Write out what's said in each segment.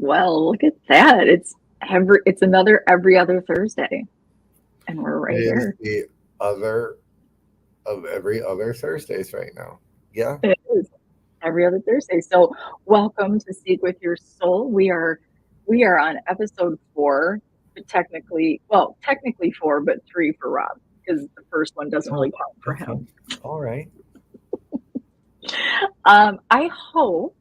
well. Look at that. It's another every other Thursday, and we're It right is here. the other of every other Thursdays right now. Yeah. It is every other Thursday. So welcome to Speak with Your Soul. We are on episode 4, but technically 4, but 3 for Rob because the first one doesn't Oh, really count for okay. him. All right. Um, I hope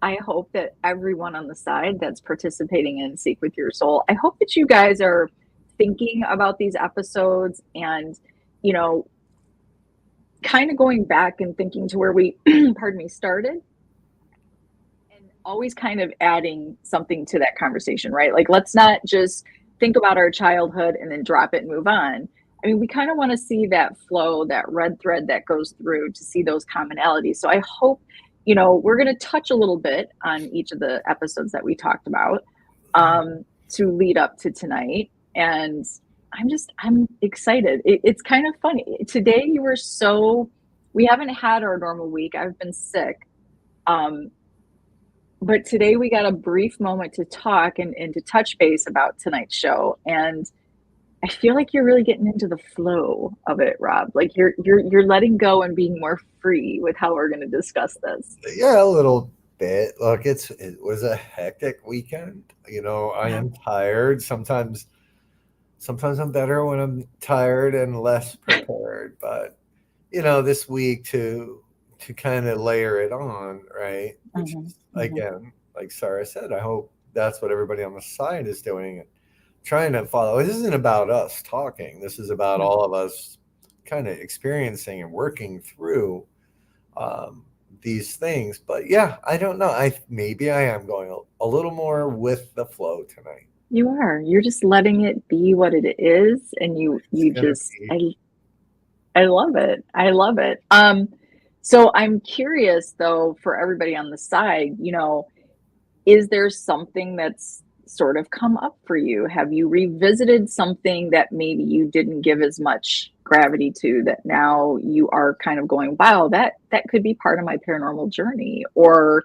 I hope that everyone on the side that's participating in Seek with Your Soul, I hope that you guys are thinking about these episodes and, you know, kind of going back and thinking to where we, pardon me, started and always kind of adding something to that conversation, right? Like, let's not just think about our childhood and then drop it and move on. I mean, we kind of want to see that flow, that red thread that goes through to see those commonalities. So I hope, we're going to touch a little bit on each of the episodes that we talked about to lead up to tonight. And I'm excited. It's kind of funny. Today, we haven't had our normal week. I've been sick. Um, but today we got a brief moment to talk and to touch base about tonight's show. And I feel like you're really getting into the flow of it, Rob. Like you're letting go and being more free with how we're going to discuss this. Yeah, a little bit. Look, it was a hectic weekend. I Yeah. am tired. Sometimes I'm better when I'm tired and less prepared. But this week to kind of layer it on, right? Which Hmm. is Hmm. again, like Sarah said, I hope that's what everybody on the side is doing and trying to follow. This isn't about us talking. This is about No. all of us kind of experiencing and working through um, these things. But yeah, I don't know. Maybe I am going a little more with the flow tonight. You are. You're just letting it be what it is, and you It's you gonna just be. I love it. I love it. So I'm curious though for everybody on the side, is there something that's sort of come up for you? Have you revisited something that maybe you didn't give as much gravity to that now you are kind of going, wow, that could be part of my paranormal journey? Or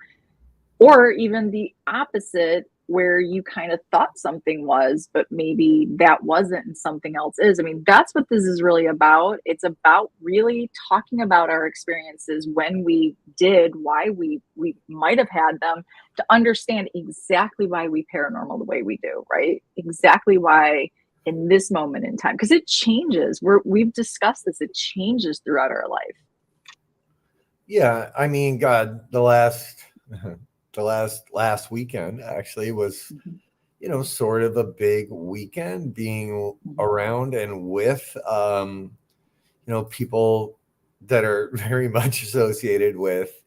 even the opposite, where you kind of thought something was, but maybe that wasn't and something else is. I mean, that's what this is really about. It's about really talking about our experiences when we did, why we might have had them, to understand exactly why we paranormal the way we do, right? Exactly why in this moment in time, because it changes. We've discussed this, it changes throughout our life. Yeah, I mean, God, the last weekend actually was Mhm. sort of a big weekend being Mhm. around and with people that are very much associated with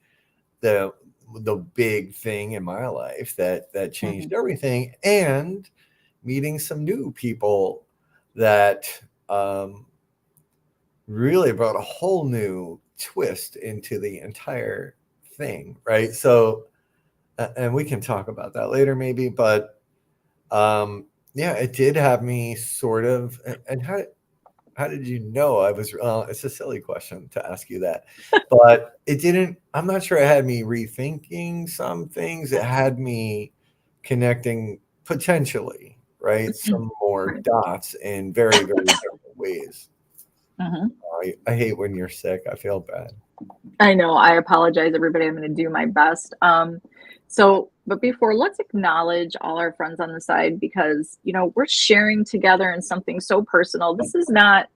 the the big thing in my life that changed Mhm. everything, and meeting some new people that um, really brought a whole new twist into the entire thing, right? So and we can talk about that later maybe, but yeah, it did have me sort of. And how did you know I was? It's a silly question to ask you that, but it didn't. I'm not sure it had me rethinking some things. It had me connecting potentially, right, some more Right. dots in very very different ways. Mhm. I hate when you're sick. I feel bad. I know. I apologize, everybody. I'm going to do my best. But before, let's acknowledge all our friends on the side because we're sharing together in something so personal. This is not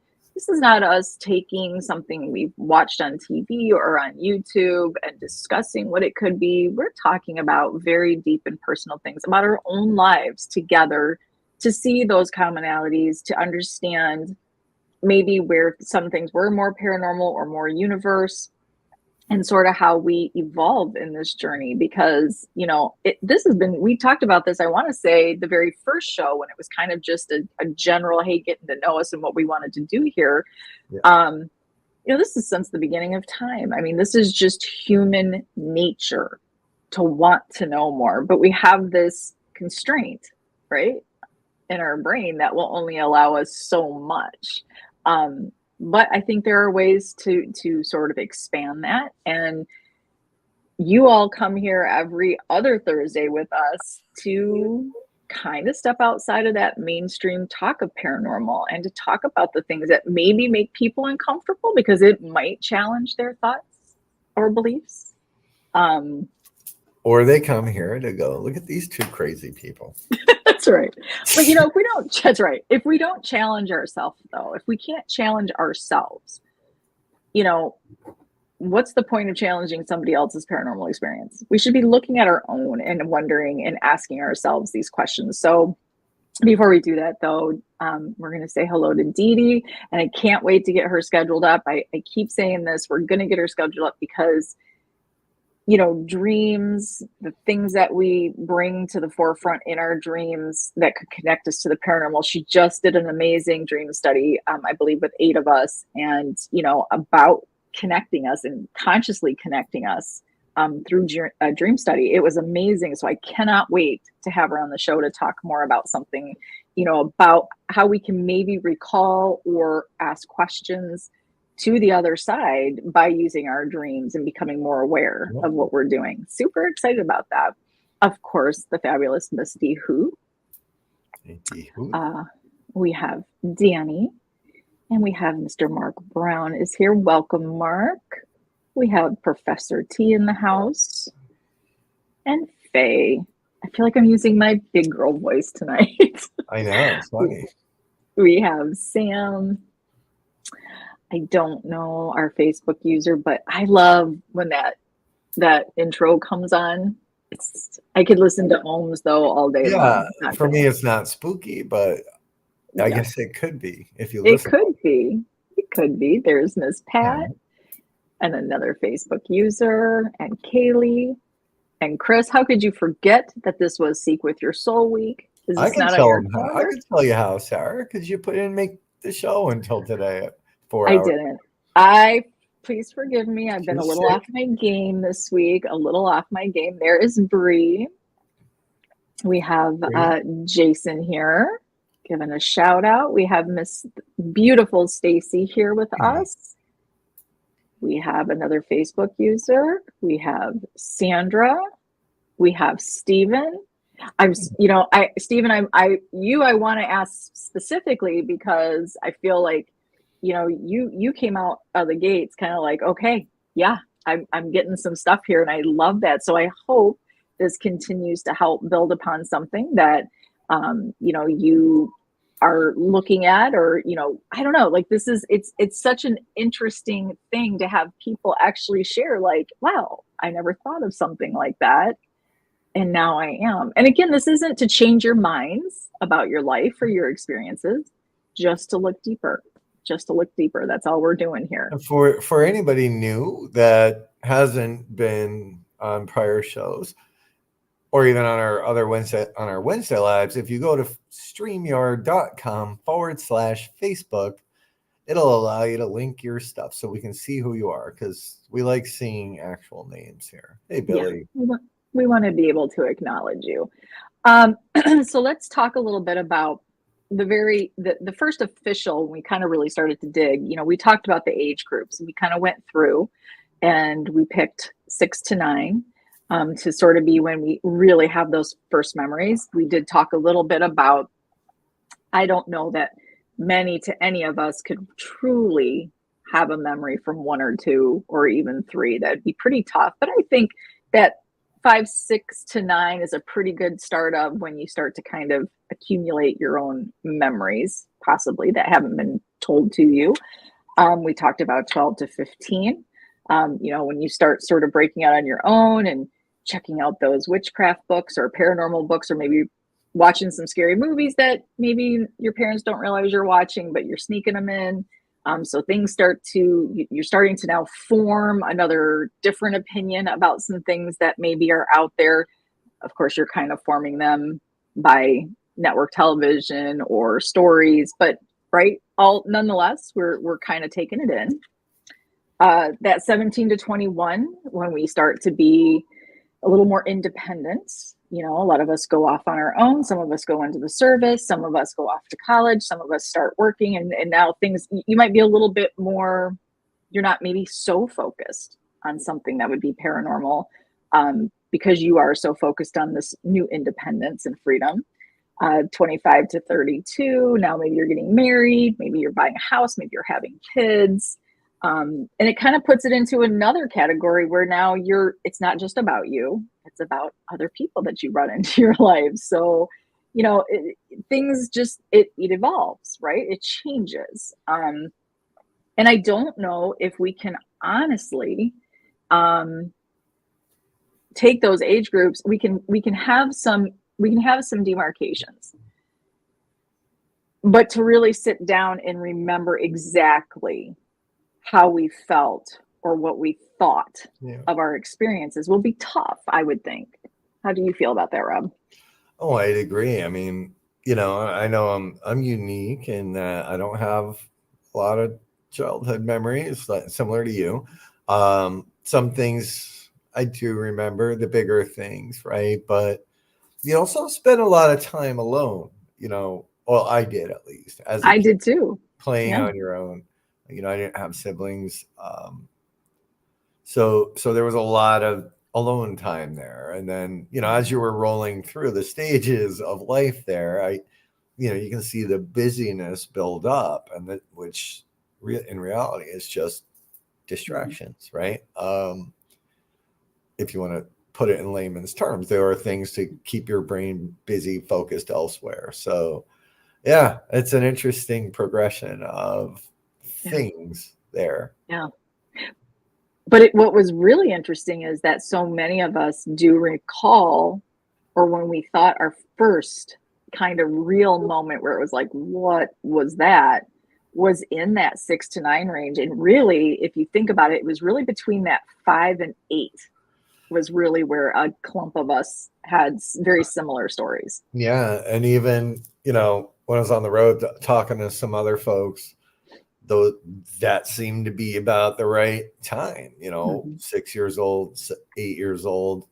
us taking something we've watched on TV or on YouTube and discussing what it could be. We're talking about very deep and personal things about our own lives together to see those commonalities, to understand maybe where some things were more paranormal or more universe and sort of how we evolve in this journey because this has been, we talked about this, I want to say the very first show when it was kind of just a general, hey, getting to know us and what we wanted to do here. Yeah. um this is since the beginning of time. I mean, this is just human nature to want to know more, but we have this constraint, right, in our brain that will only allow us so much. um but I think there are ways to sort of expand that. And you all come here every other Thursday with us to kind of step outside of that mainstream talk of paranormal and to talk about the things that maybe make people uncomfortable because it might challenge their thoughts or beliefs. Or they come here to go, look at these two crazy people. That's right. But if we don't, that's right. If we don't challenge ourselves, though, if we can't challenge ourselves, what's the point of challenging somebody else's paranormal experience? We should be looking at our own and wondering and asking ourselves these questions. So before we do that, though, we're going to say hello to Dee Dee, and I can't wait to get her scheduled up. I keep saying this. We're going to get her scheduled up because dreams, the things that we bring to the forefront in our dreams that could connect us to the paranormal. She just did an amazing dream study, I believe, with 8 of us, and, about connecting us and consciously connecting us through a dream study. It was amazing. So I cannot wait to have her on the show to talk more about something, about how we can maybe recall or ask questions to the other side by using our dreams and becoming more aware of what we're doing. Super excited about that. Of course, the fabulous Misty Who. We have Danny, and we have Mr. Mark Brown is here. Welcome, Mark. We have Professor T in the house, and Faye. I feel like I'm using my big girl voice tonight. I know, it's funny. We have Sam. I don't know our Facebook user, but I love when that intro comes on. I could listen to Ohms though all day long. For me, it's not spooky, but I guess it could be if you listen. It could be. There's Miss Pat and another Facebook user and Kaylee and Chris. How could you forget that this was Seek with Your Soul Week? I can tell you how, Sarah, because you didn't make the show until today. I didn't. Please forgive me. I've been a little off my game this week. There is Bree. We have Jason here giving a shout out. We have Miss Beautiful Stacy here with us. We have another Facebook user. We have Sandra. We have Stephen. Stephen, I want to ask specifically because I feel like you came out of the gates kind of like, okay, yeah, I'm getting some stuff here, and I love that. So I hope this continues to help build upon something that you are looking at, or I don't know, like it's such an interesting thing to have people actually share, like, wow, I never thought of something like that, and now I am. And again, this isn't to change your minds about your life or your experiences, just to look deeper. That's all we're doing here. For anybody new that hasn't been on prior shows, or even on our Wednesday lives, if you go to streamyard.com/Facebook, it'll allow you to link your stuff so we can see who you are, because we like seeing actual names here. Hey, Billy. Yeah, we want to be able to acknowledge you. So let's talk a little bit about the first official, when we kind of really started to dig. We talked about the age groups, and we kind of went through, and we picked 6 to 9 to sort of be when we really have those first memories. We did talk a little bit about, I don't know that many to any of us could truly have a memory from 1 or 2 or even 3. That'd be pretty tough. But I think that 5, 6 to 9 is a pretty good start of when you start to kind of accumulate your own memories, possibly, that haven't been told to you. We talked about 12 to 15. When you start sort of breaking out on your own and checking out those witchcraft books or paranormal books, or maybe watching some scary movies that maybe your parents don't realize you're watching, but you're sneaking them in. So things you're starting to now form another different opinion about some things that maybe are out there. Of course, you're kind of forming them by network television or stories, but nonetheless, we're kind of taking it in. That 17 to 21, when we start to be a little more independent. A lot of us go off on our own. Some of us go into the service. Some of us go off to college. Some of us start working. And now you might be a little bit more, you're not maybe so focused on something that would be paranormal, because you are so focused on this new independence and freedom. 25 to 32. Now maybe you're getting married, maybe you're buying a house, maybe you're having kids. And it kind of puts it into another category where now it's not just about you, it's about other people that you run into your life. So, things just, it evolves, right? It changes. And I don't know if we can honestly take those age groups. We can have some demarcations, but to really sit down and remember exactly how we felt or what we thought of our experiences will be tough, I would think. How do you feel about that, Rob? Oh, I'd agree. I mean, I know I'm unique in that I don't have a lot of childhood memories similar to you. Some things I do remember, the bigger things, right? But you also spend a lot of time alone, well, I did, at least as a I kid, did too. playing Yeah. on your own. I didn't have siblings. So there was a lot of alone time there. And then, as you were rolling through the stages of life there, you can see the busyness build up, and which in reality is just distractions, right? If you want to put it in layman's terms, there are things to keep your brain busy, focused elsewhere. So yeah, it's an interesting progression of things there. Yeah. But what was really interesting is that so many of us do recall, or when we thought our first kind of real moment where it was like, what was that? Was in that 6 to 9 range. And really, if you think about it, it was really between that 5 and 8 was really where a clump of us had very similar stories. Yeah. And even, when I was on the road talking to some other folks, though, that seemed to be about the right time, 6 years old, 8 years old.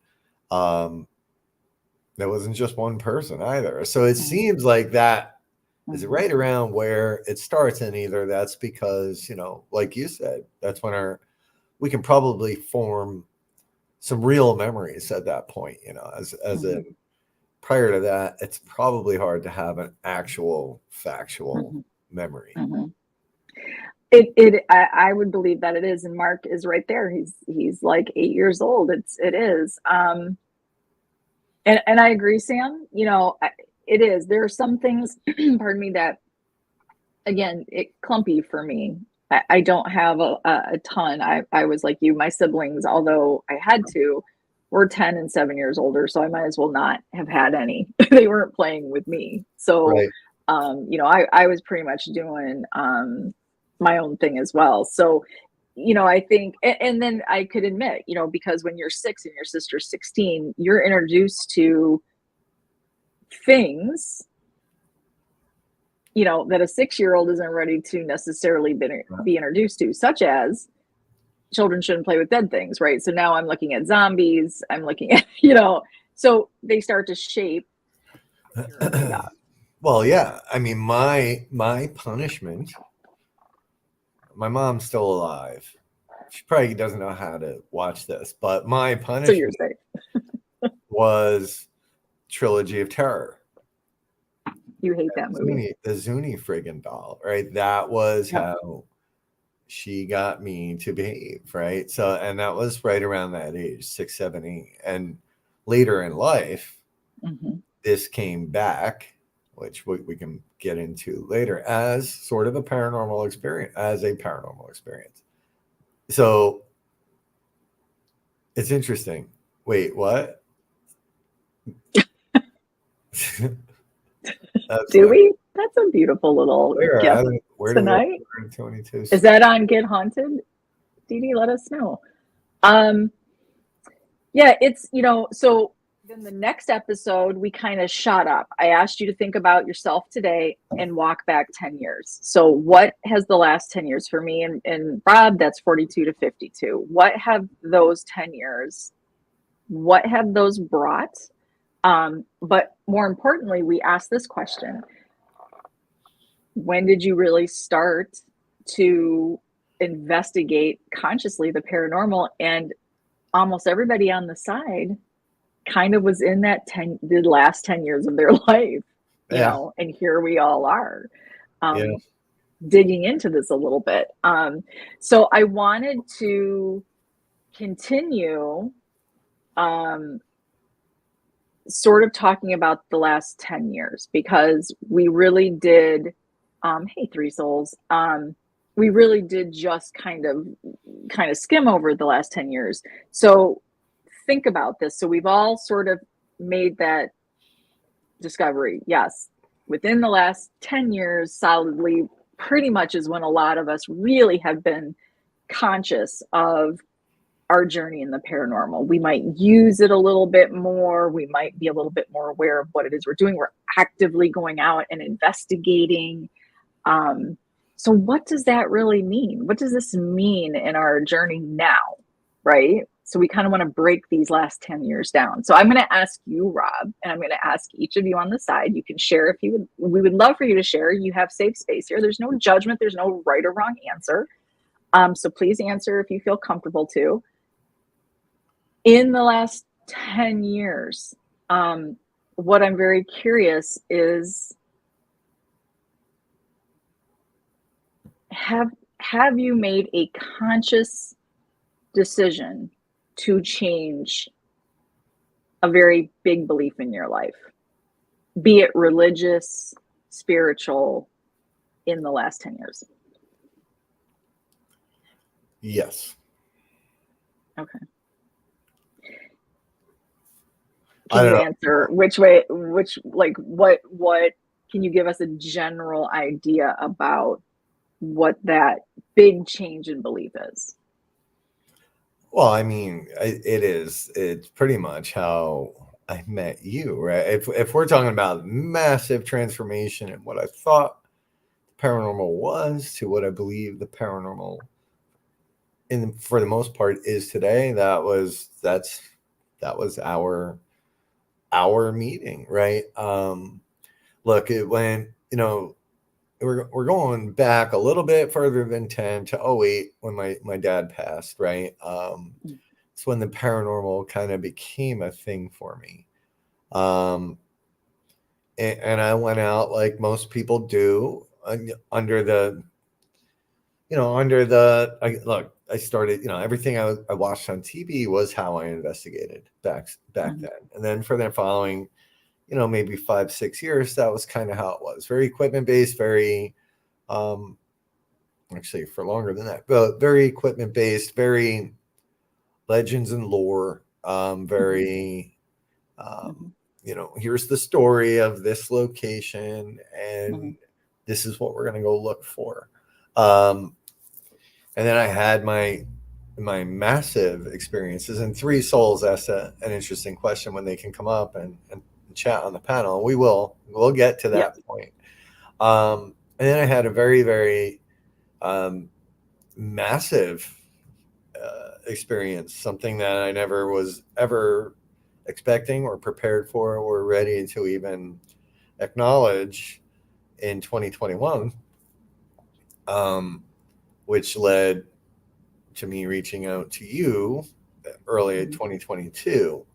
There wasn't just one person either. So it seems like that is right around where it starts. And either that's because, like you said, that's when we can probably form some real memories at that point, as in prior to that, it's probably hard to have an actual factual memory. I would believe that it is, and Mark is right there. He's like 8 years old. It is. And I agree, Sam. It is. There are some things, pardon me, that again, clumpy for me. I don't have a ton. I was like you. My siblings, although I had to, were 10 and 7 years older, so I might as well not have had any. They weren't playing with me. So, Right. I was pretty much doing my own thing as well. So, I think, and then I could admit, because when you're 6 and your sister's 16, you're introduced to things, that a 6-year-old isn't ready to necessarily be introduced to, such as children shouldn't play with dead things, right? So now I'm looking at zombies. I'm looking at, so they start to shape. Well, yeah. I mean, my punishment. My mom's still alive. She probably doesn't know how to watch this, but my punishment was Trilogy of Terror. You hate that movie. The Zuni friggin' doll, right? That was how she got me to behave, right? So, and that was right around that age, 6, 7, 8. And later in life, this came back, which we can get into later, as sort of a paranormal experience, So it's interesting. Wait, what? Do we? That's a beautiful little gift tonight. Is that on Get Haunted? Dee Dee, let us know. Yeah, it's, so then the next episode, we kind of shot up. I asked you to think about yourself today and walk back 10 years. So what has the last 10 years for me and Rob, that's 42 to 52. What have those 10 years, what have those brought? But more importantly, we asked this question: when did you really start to investigate consciously the paranormal? And almost everybody on the side kind of was in the last 10 years of their life, Yeah. and here we all are, Yeah. um, digging into this a little bit. So I wanted to continue, um, sort of talking about the last 10 years because we really did, hey, Three Souls, we really did just kind of skim over the last 10 years. So think about this. So we've all sort of made that discovery. Yes, within the last 10 years, solidly, pretty much is when a lot of us really have been conscious of our journey in the paranormal. We might use it a little bit more. We might be a little bit more aware of what it is we're doing. We're actively going out and investigating. Um, so, what does that really mean? What does this mean in our journey now? Right. So, we kind of want to break these last 10 years down. So, I'm going to ask you, Rob, and I'm going to ask each of you on the side. You can share if you would. We would love for you to share. You have safe space here. There's no judgment, there's no right or wrong answer. So, please answer if you feel comfortable to. In the last 10 years, what I'm very curious is, have you made a conscious decision to change a very big belief in your life, be it religious, spiritual, in the last 10 years? Yes. Okay. I Can don't you know. answer which way, what can you give us a general idea about what that big change in belief is? Well, I mean, it's pretty much how I met you, right? If we're talking about massive transformation and what I thought paranormal was to what I believe the paranormal for the most part is today, that was our meeting, right? Look, it went, we're going back a little bit further than 10 to '08 when my dad passed, right? It's when the paranormal kind of became a thing for me. Um, and I went out like most people do under the, look, I started, everything I watched on TV was how I investigated back Mhm, then. And then for the following, maybe 5, 6 years, that was kind of how it was. Very equipment based, very, um, actually for longer than that, but very equipment based, very legends and lore, mhm, very, mhm, here's the story of this location and mhm, this is what we're going to go look for. Um, and then I had my massive experiences, and Three Souls asked an interesting question when they can come up and chat on the panel. We'll get to yep, that point. And then I had a very, very massive experience, something that I never was ever expecting or prepared for or ready to even acknowledge in 2021, which led to me reaching out to you early in mhm, 2022.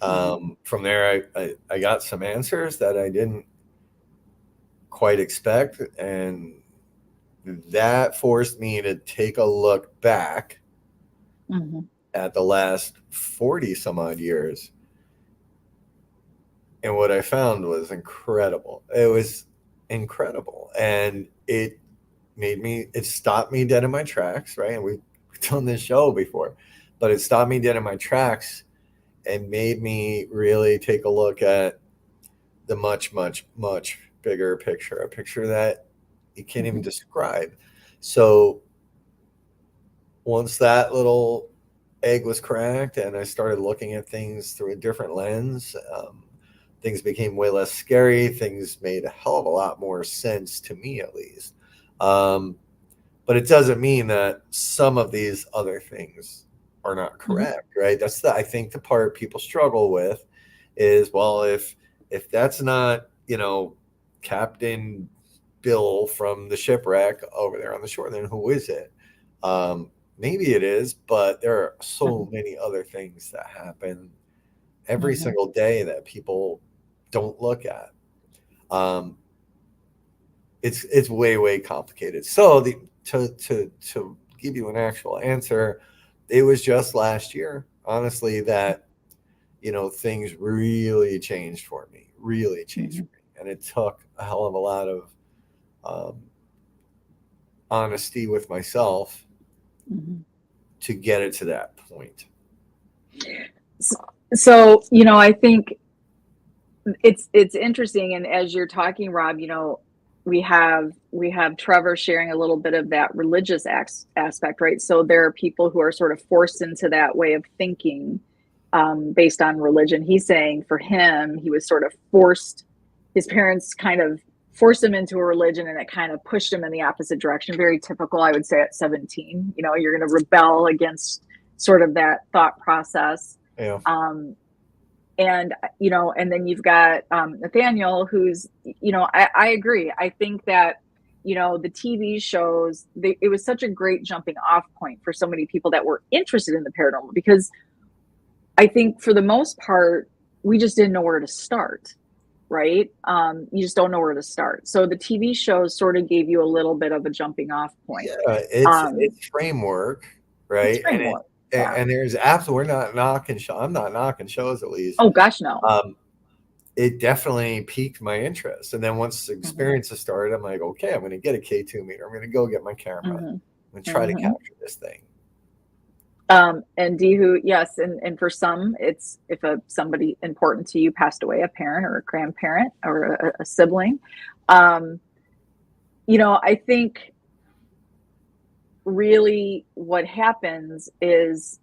mhm, From there, I got some answers that I didn't quite expect, and that forced me to take a look back mhm, at the last 40 some odd years. And what I found was incredible. It was incredible. And it stopped me dead in my tracks, right? And we've done this show before, but it stopped me dead in my tracks and made me really take a look at the much, much, much bigger picture, a picture that you can't even mhm, describe. So once that little egg was cracked and I started looking at things through a different lens, things became way less scary. Things made a hell of a lot more sense to me, at least. Um, but it doesn't mean that some of these other things are not mhm, correct, right? That's I think the part people struggle with is, well, if that's not, Captain Bill from the shipwreck over there on the shore, then who is it? maybe it is, but there are so Mhm. many other things that happen every Mhm. single day that people don't look at. Um, it's way complicated. So to give you an actual answer, it was just last year, honestly, that things really changed for me, really changed for Mhm. me, and it took a hell of a lot of um, honesty with myself Mhm. to get it to that point. So, I think it's interesting, and as you're talking, Rob, we have Trevor sharing a little bit of that religious aspect, right? So there are people who are sort of forced into that way of thinking, based on religion. He's saying for him, he was sort of forced. His parents kind of forced him into a religion, and it kind of pushed him in the opposite direction. Very typical, I would say, at 17. You're going to rebel against sort of that thought process. Yeah. Um, and then you've got Nathaniel, who's, I agree. I think that, the TV shows, it was such a great jumping off point for so many people that were interested in the paranormal, because I think for the most part, we just didn't know where to start, right? You just don't know where to start. So the TV shows sort of gave you a little bit of a jumping off point. Yeah, it's Um, it's framework, it's right? And framework. Yeah. there's absolutely, we're not knocking show. I'm not knocking shows, at least. Oh gosh, no. Um, it definitely piqued my interest, and then once the Hmm. experiences started, I'm like, okay, I'm going to get a K2 meter. I'm going to go get my camera Hmm. and try to Hmm. capture this thing. And Dihu, yes, and for some, it's if somebody important to you passed away, a parent or a grandparent or a sibling. Um, I think really what happens is,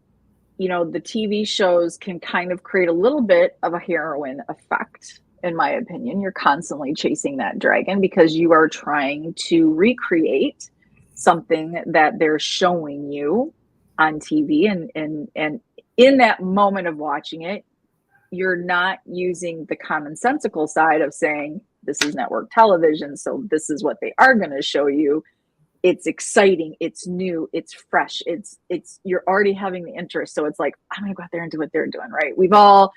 the TV shows can kind of create a little bit of a heroin effect, in my opinion. You're constantly chasing that dragon because you are trying to recreate something that they're showing you on TV, and in that moment of watching it, you're not using the commonsensical side of saying this is network television, so this is what they are going to show you. It's exciting, it's new, it's fresh, it's you're already having the interest, so it's like, I'm gonna go out there and do what they're doing, right? We all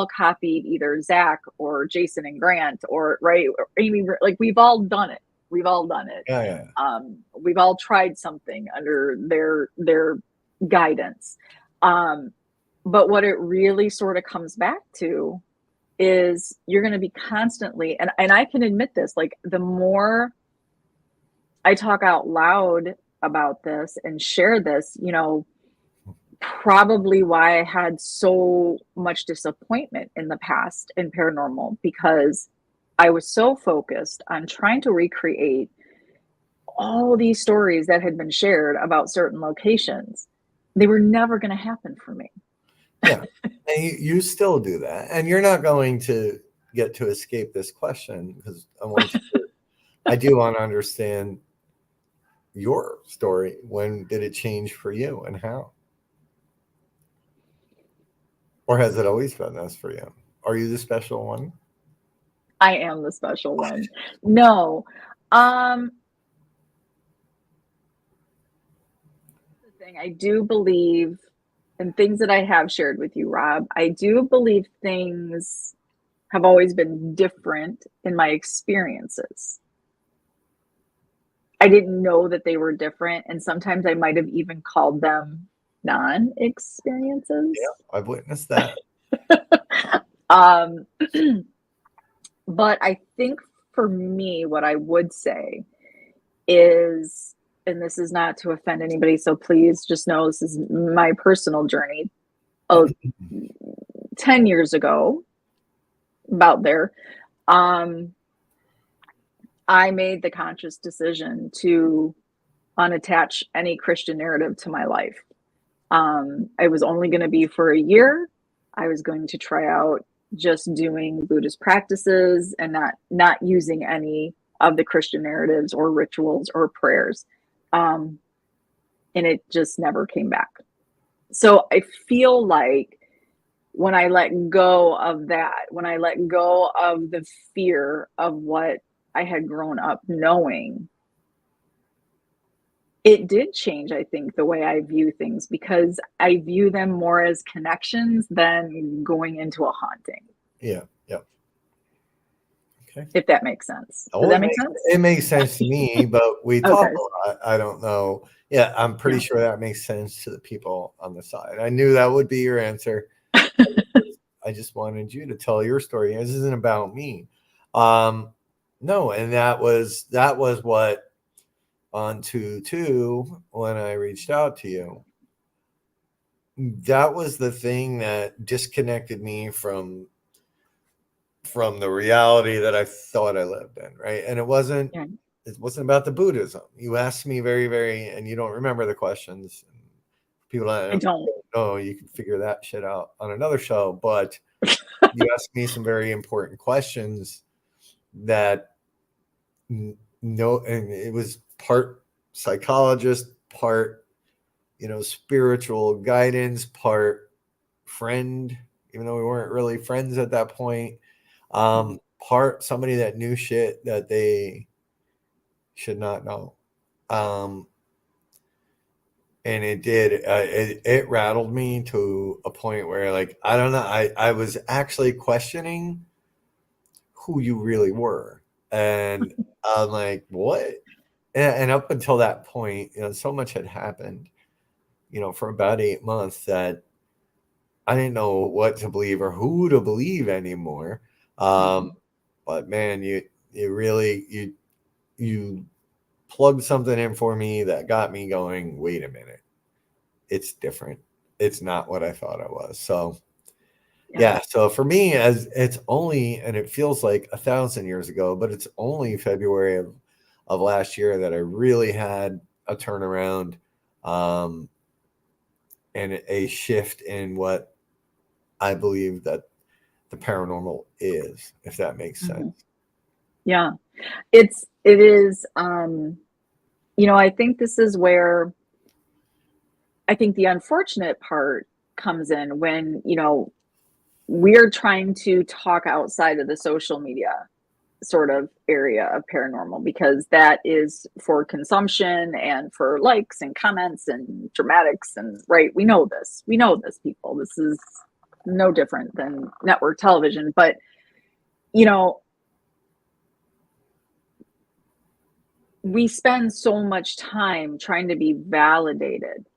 copied either Zach or Jason and Grant, or right, or Amy, like we've all done it. Yeah, yeah. We've all tried something under their guidance. um but what it really sort of comes back to is you're going to be constantly, and I can admit this, like the more I talk out loud about this and share this, probably why I had so much disappointment in the past in paranormal, because I was so focused on trying to recreate all these stories that had been shared about certain locations. They were never going to happen for me. Yeah. And you still do that. And you're not going to get to escape this question, because I do want to understand your story. When did it change for you, and how? Or has it always been this for you? Are you the special one? I am the special one. No. Um, the thing I do believe, and things that I have shared with you, Rob, I do believe things have always been different in my experiences. I didn't know that they were different, and sometimes I might have even called them non-experiences. Yeah, I've witnessed that. um, but I think for me, what I would say is, and this is not to offend anybody, so please just know this is my personal journey. Oh, 10 years ago, about there, um, I made the conscious decision to unattach any Christian narrative to my life. It was only going to be for a year. I was going to try out just doing Buddhist practices and not using any of the Christian narratives or rituals or prayers. Um, and it just never came back. So I feel like when I let go of that, when I let go of the fear of what I had grown up knowing, It did change, I think, the way I view things because I view them more as connections than going into a haunting. Yeah. Yeah. Okay. If that makes sense. Does Oh, that make sense? it makes sense to me, but we talk Okay. a lot. I don't know. Yeah, I'm pretty Yeah. sure that makes sense to the people on the side. I knew that would be your answer. I just wanted you to tell your story. This isn't about me. Um, no, and that was what on 2/2 when I reached out to you. That was the thing that disconnected me from the reality that I thought I lived in, right? And Yeah. it wasn't about the Buddhism. You asked me very, very, and you don't remember the questions. People I don't don't. know, you can figure that shit out on another show. But you asked me some very important questions that no, and it was part psychologist, part, spiritual guidance, part friend, even though we weren't really friends at that point. Mhm. Part somebody that knew shit that they should not know. Um, and it did, it rattled me to a point where, like, I don't know, I was actually questioning who you really were. And I'm like, what? And up until that point, so much had happened, for about 8 months that I didn't know what to believe or who to believe anymore. Um, Mhm. but man, you really you plugged something in for me that got me going. Wait a minute, it's different. It's not what I thought it was. So Yeah. yeah, so for me, as it's only, and it feels like 1,000 years ago, but it's only February of last year that I really had a turnaround, um, and a shift in what I believe that the paranormal is, if that makes sense. Mhm. Yeah. It is, I think this is where I think the unfortunate part comes in when, we're trying to talk outside of the social media sort of area of paranormal because that is for consumption and for likes and comments and dramatics and right. We know this, people. This is no different than network television, but you know we spend so much time trying to be validated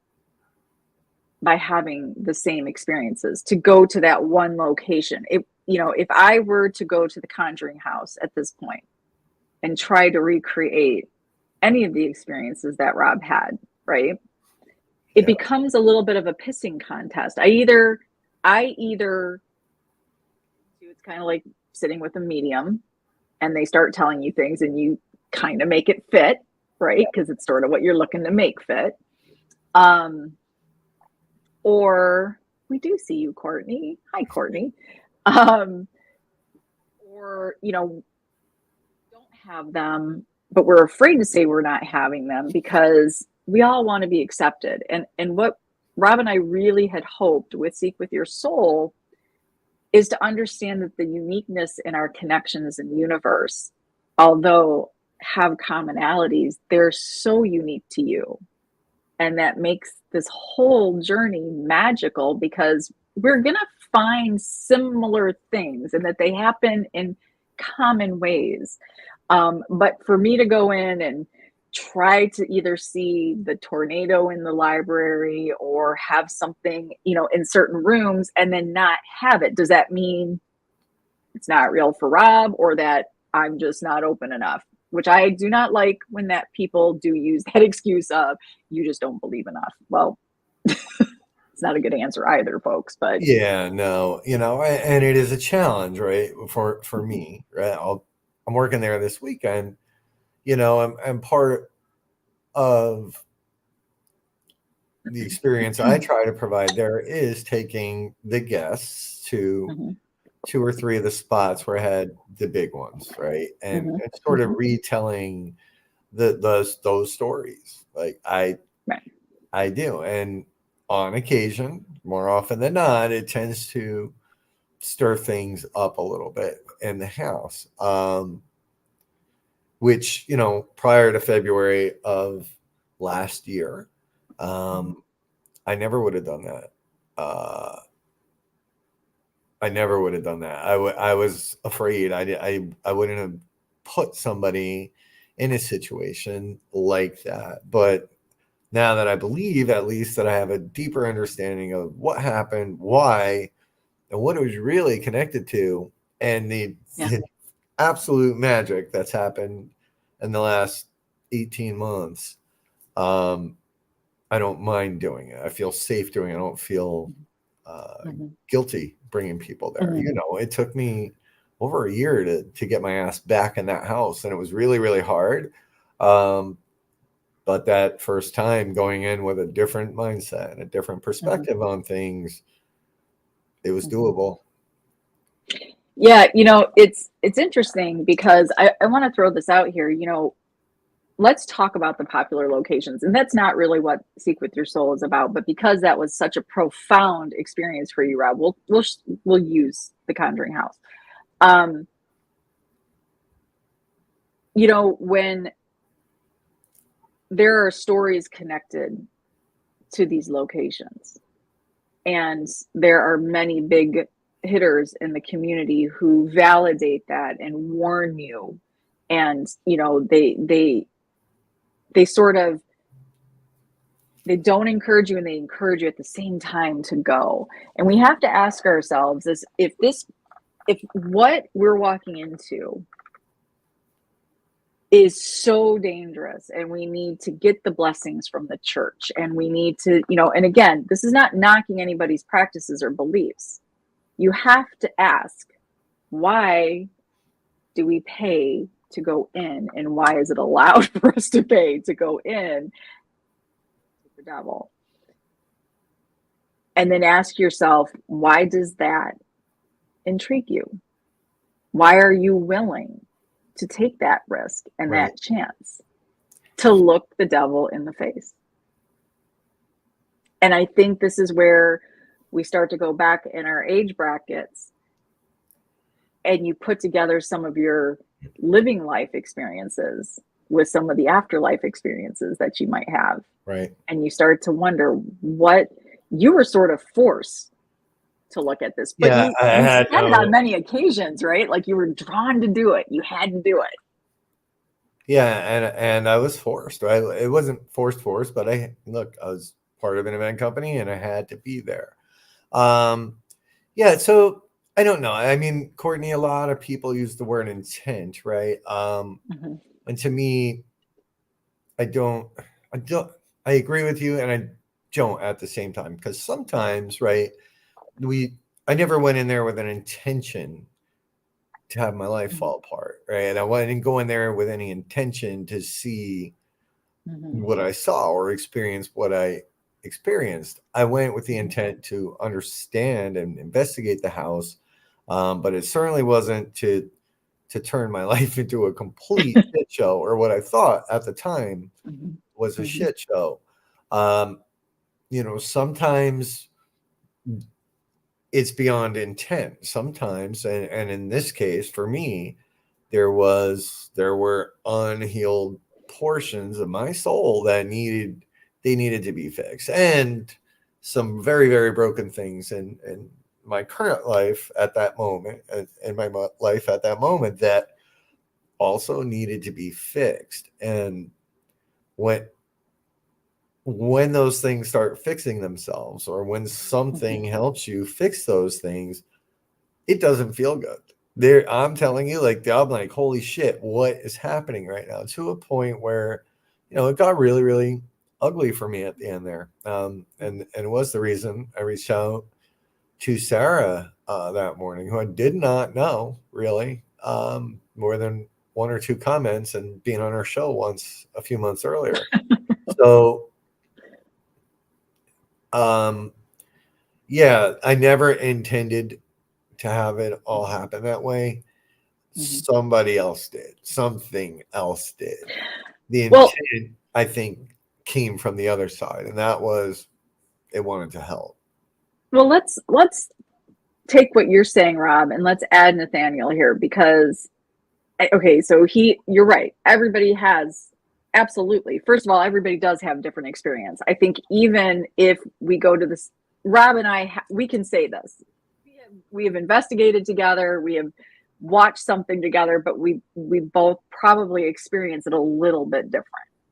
by having the same experiences to go to that one location. If I were to go to the Conjuring house at this point and try to recreate any of the experiences that Rob had, right? It Yeah. becomes a little bit of a pissing contest. I either it's kind of like sitting with a medium and they start telling you things and you kind of make it fit, right? Because it's sort of what you're looking to make fit. Um, or we do see you, Courtney. Hi, Courtney. Um, or don't have them, but we're afraid to say we're not having them because we all want to be accepted. And what Rob and I really had hoped with Seek with Your Soul is to understand that the uniqueness in our connections in the universe, although have commonalities, they're so unique to you. And that makes this whole journey magical because we're going to find similar things and that they happen in common ways. But for me to go in and try to either see the tornado in the library or have something, in certain rooms and then not have it, does that mean it's not real for Rob or that I'm just not open enough? Which I do not like when that people do use that excuse of you just don't believe enough. Well, it's not a good answer either, folks. But Yeah, no, and it is a challenge, right? For mhm, me, right? I'm working there this weekend, and part of the experience I try to provide there is taking the guests to mhm, 2 or 3 of the spots where I had the big ones, right? And mhm, sort of mhm, retelling those stories. Like right. I do. And on occasion, more often than not, it tends to stir things up a little bit in the house. Which, prior to February of last year. I never would have done that. I never would have done that. I was afraid. I wouldn't have put somebody in a situation like that. But now that I believe, at least, that I have a deeper understanding of what happened, why, and what it was really connected to, and the absolute magic that's happened in the last 18 months, I don't mind doing it. I feel safe doing it. I don't feel guilty bringing people there. You know, it took me over a year to get my ass back in that house, and it was really, really hard. But that first time going in with a different mindset and a different perspective on things, it was doable. Yeah, you know, it's interesting because I want to throw this out here. You know, let's talk about the popular locations. And that's not really what Seek with Your Soul is about, but because that was such a profound experience for you, Rob, we'll use the Conjuring House. You know, when there are stories connected to these locations, and there are many big hitters in the community who validate that and warn you, and you know, they sort of, they don't encourage you and they encourage you at the same time to go. And we have to ask ourselves is if what we're walking into is so dangerous and we need to get the blessings from the church, and we need to, you know, and again, this is not knocking anybody's practices or beliefs. You have to ask, why do we pay to go in, and why is it allowed for us to pay to go in with the devil? And then ask yourself, why does that intrigue you? Why are you willing to take that risk and that chance to look the devil in the face? And I think this is where we start to go back in our age brackets, and you put together some of your living life experiences with some of the afterlife experiences that you might have. Right. And you start to wonder what you were sort of forced to look at this. But you said it on many occasions, right? Like you were drawn to do it. You had to do it. Yeah, and I was forced. Right? It wasn't forced, but I was part of an event company and I had to be there. Yeah, so I don't know. I mean, Courtney, a lot of people use the word intent, right? And to me, I agree with you, and I don't at the same time, because sometimes, right, I never went in there with an intention to have my life fall apart, right? I didn't go in there with any intention to see what I saw or experience what I experienced. I went with the intent to understand and investigate the house, but it certainly wasn't to turn my life into a complete shit show, or what I thought at the time was a shit show. You know, sometimes it's beyond intent. Sometimes, and in this case, for me, there were unhealed portions of my soul that needed to be fixed, and some very, very broken things in my current life at that moment, and my life at that moment, that also needed to be fixed. And when those things start fixing themselves, or when something helps you fix those things, it doesn't feel good. I'm telling you, I'm like, holy shit, what is happening right now? To a point where, you know, it got really, really ugly for me at the end there. And it was the reason I reached out to Sarah that morning, who I did not know really, more than one or two comments and being on our show once a few months earlier. So, yeah, I never intended to have it all happen that way. Somebody else did. Something else did. The intent, I think, came from the other side, and that was it wanted to help. Well, let's take what you're saying, Rob, and let's add Nathaniel here, because okay, so you're right. Everybody has absolutely. First of all, everybody does have different experience. I think even if we go to this, Rob and I, we can say this. We have investigated together. We have watched something together, but we both probably experience it a little bit different.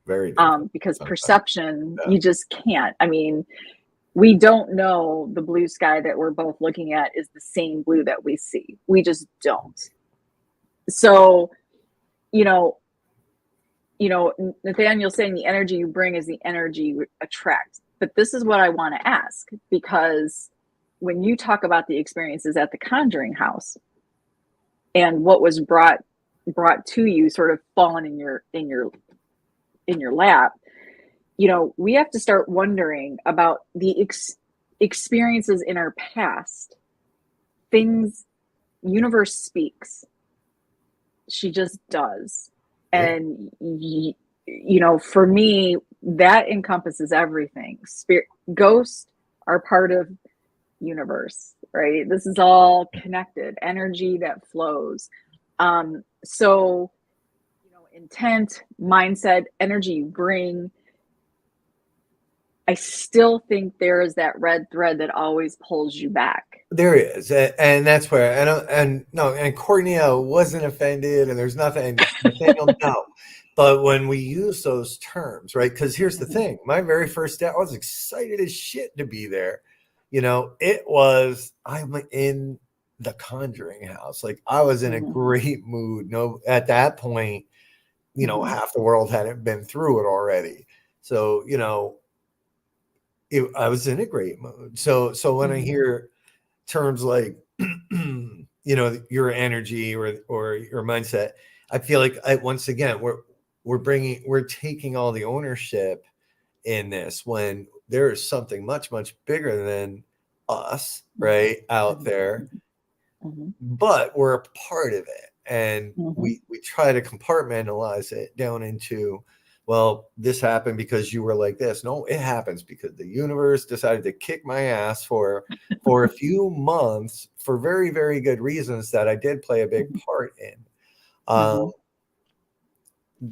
Very different. Because Sometimes. perception, Yeah. you just can't. I mean, we don't know the blue sky that we're both looking at is the same blue that we see. We just don't. So, Nathaniel saying the energy you bring is the energy you attract. But this is what I want to ask, because when you talk about the experiences at the Conjuring House and what was brought to you, sort of fallen in your lap, we have to start wondering about the experiences in our past. Things, universe speaks. She just does. And, for me, that encompasses everything. Spirit, ghosts are part of universe, right? This is all connected, energy that flows. So, intent, mindset, energy you bring. I still think there is that red thread that always pulls you back. There is, and that's where and Cornea wasn't offended, and there's nothing. Nathaniel, no, but when we use those terms, right? Because here's the thing: my very first day, I was excited as shit to be there. It was I'm in the Conjuring House, like I was in a great mood. No, at that point, half the world hadn't been through it already, so I was in a great mood. So when I hear terms like your energy or your mindset, I feel like once again we're taking all the ownership in this when there is something much bigger than us right out there, but we're a part of it, and we try to compartmentalize it down into, well, this happened because you were like this. No, it happens because the universe decided to kick my ass for a few months for very, very good reasons that I did play a big part in.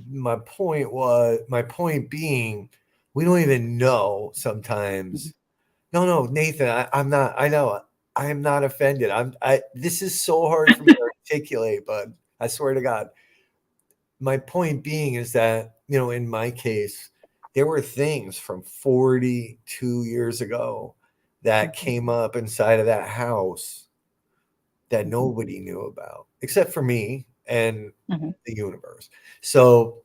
My point being, we don't even know sometimes. No, Nathan, I'm not. I know I am not offended. This is so hard for me to articulate, but I swear to God. My point being is that, in my case, there were things from 42 years ago that came up inside of that house that nobody knew about, except for me and the universe. So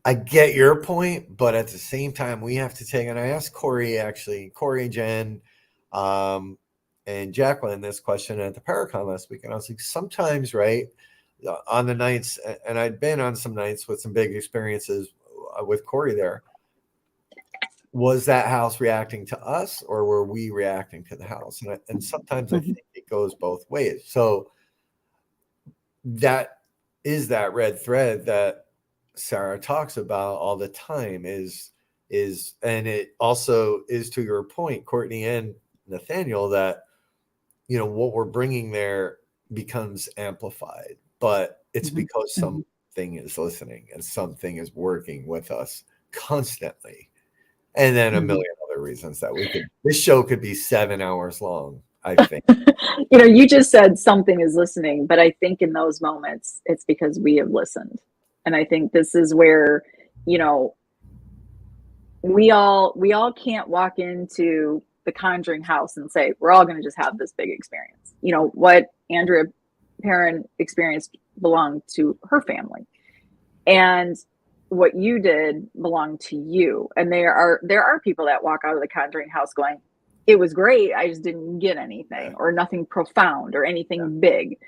I get your point, but at the same time, we have to take, and I asked Corey, Jen, and Jacqueline this question at the Paracon last week. And I was like, sometimes, right, on the nights, and I'd been on some nights with some big experiences with Corey there, was that house reacting to us or were we reacting to the house? And sometimes I think it goes both ways. So that is that red thread that Sarah talks about all the time is, and it also is, to your point, Courtney and Nathaniel, that, what we're bringing there becomes amplified, but it's because something is listening and something is working with us constantly. And then a million other reasons that this show could be 7 hours long, I think. You just said something is listening, but I think in those moments, it's because we have listened. And I think this is where, we all can't walk into the Conjuring House and say, we're all going to just have this big experience. What Andrea Perrin experienced belonged to her family. And what you did belonged to you. And there are people that walk out of the Conjuring House going, it was great, I just didn't get anything, or nothing profound or anything big.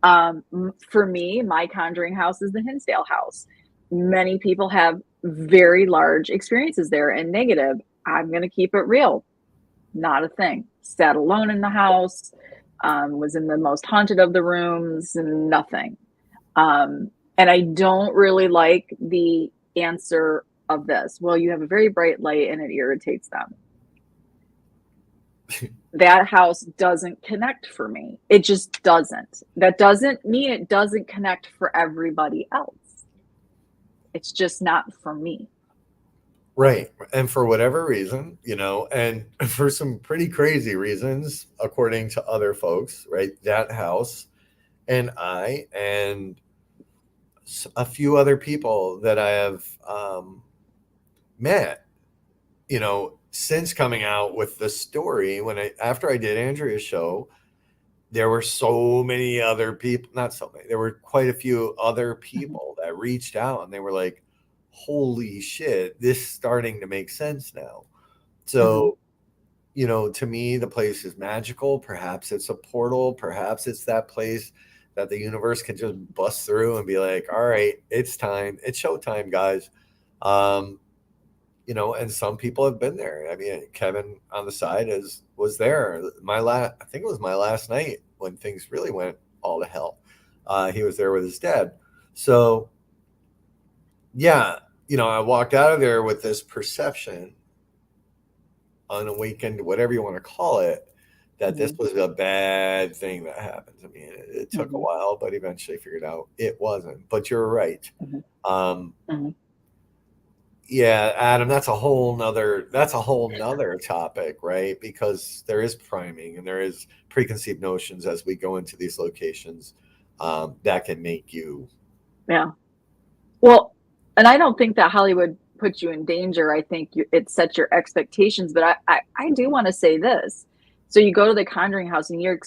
For me, my Conjuring House is the Hinsdale House. Many people have very large experiences there and negative. I'm going to keep it real. Not a thing. Sat alone in the house, was in the most haunted of the rooms, and nothing. And I don't really like the answer of this. Well, you have a very bright light and it irritates them. That house doesn't connect for me. It just doesn't. That doesn't mean it doesn't connect for everybody else. It's just not for me. Right. And for whatever reason, and for some pretty crazy reasons, according to other folks, right? That house and I and a few other people that I have met, since coming out with the story, after I did Andrea's show, there were so many other people, not so many, there were quite a few other Mhm. people that reached out and they were like, holy shit, this is starting to make sense now. Mhm. So, to me, the place is magical. Perhaps it's a portal. Perhaps it's that place that the universe can just bust through and be like, all right, it's time. It's showtime, guys. Um, and some people have been there. I mean, Kevin on the side was there. I think it was my last night when things really went all to hell. He was there with his dad. So yeah, I walked out of there with this perception, unawakened, whatever you want to call it, that this Mhm. was a bad thing that happened. I mean, it took a Mhm. while, but eventually figured out it wasn't. But you're right. Mhm. Um, Mhm. Yeah, Adam, that's a whole nother topic, right? Because there is priming and there is preconceived notions as we go into these locations, that can make you. Yeah. Well, and I don't think that Hollywood puts you in danger. I think it sets your expectations. But I do want to say this. So you go to the Conjuring house and you're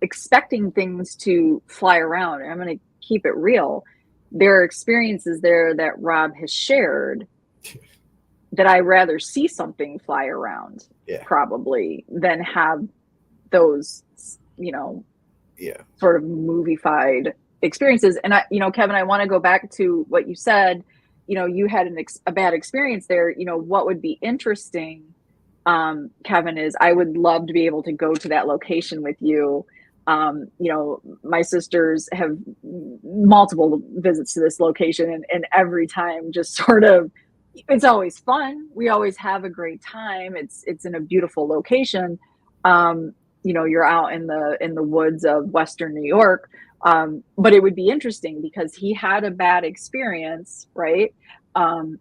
expecting things to fly around. And I'm going to keep it real. There are experiences there that Rob has shared that I rather see something fly around Yeah, probably than have those, you know, yeah, sort of moviefied experiences. And Kevin, I want to go back to what you said. You had a bad experience there. What would be interesting, Kevin, is I would love to be able to go to that location with you. My sisters have multiple visits to this location, and every time just sort of, it's always fun. We always have a great time. It's in a beautiful location. Um, you're out in the woods of Western New York. But it would be interesting because he had a bad experience, right? Um,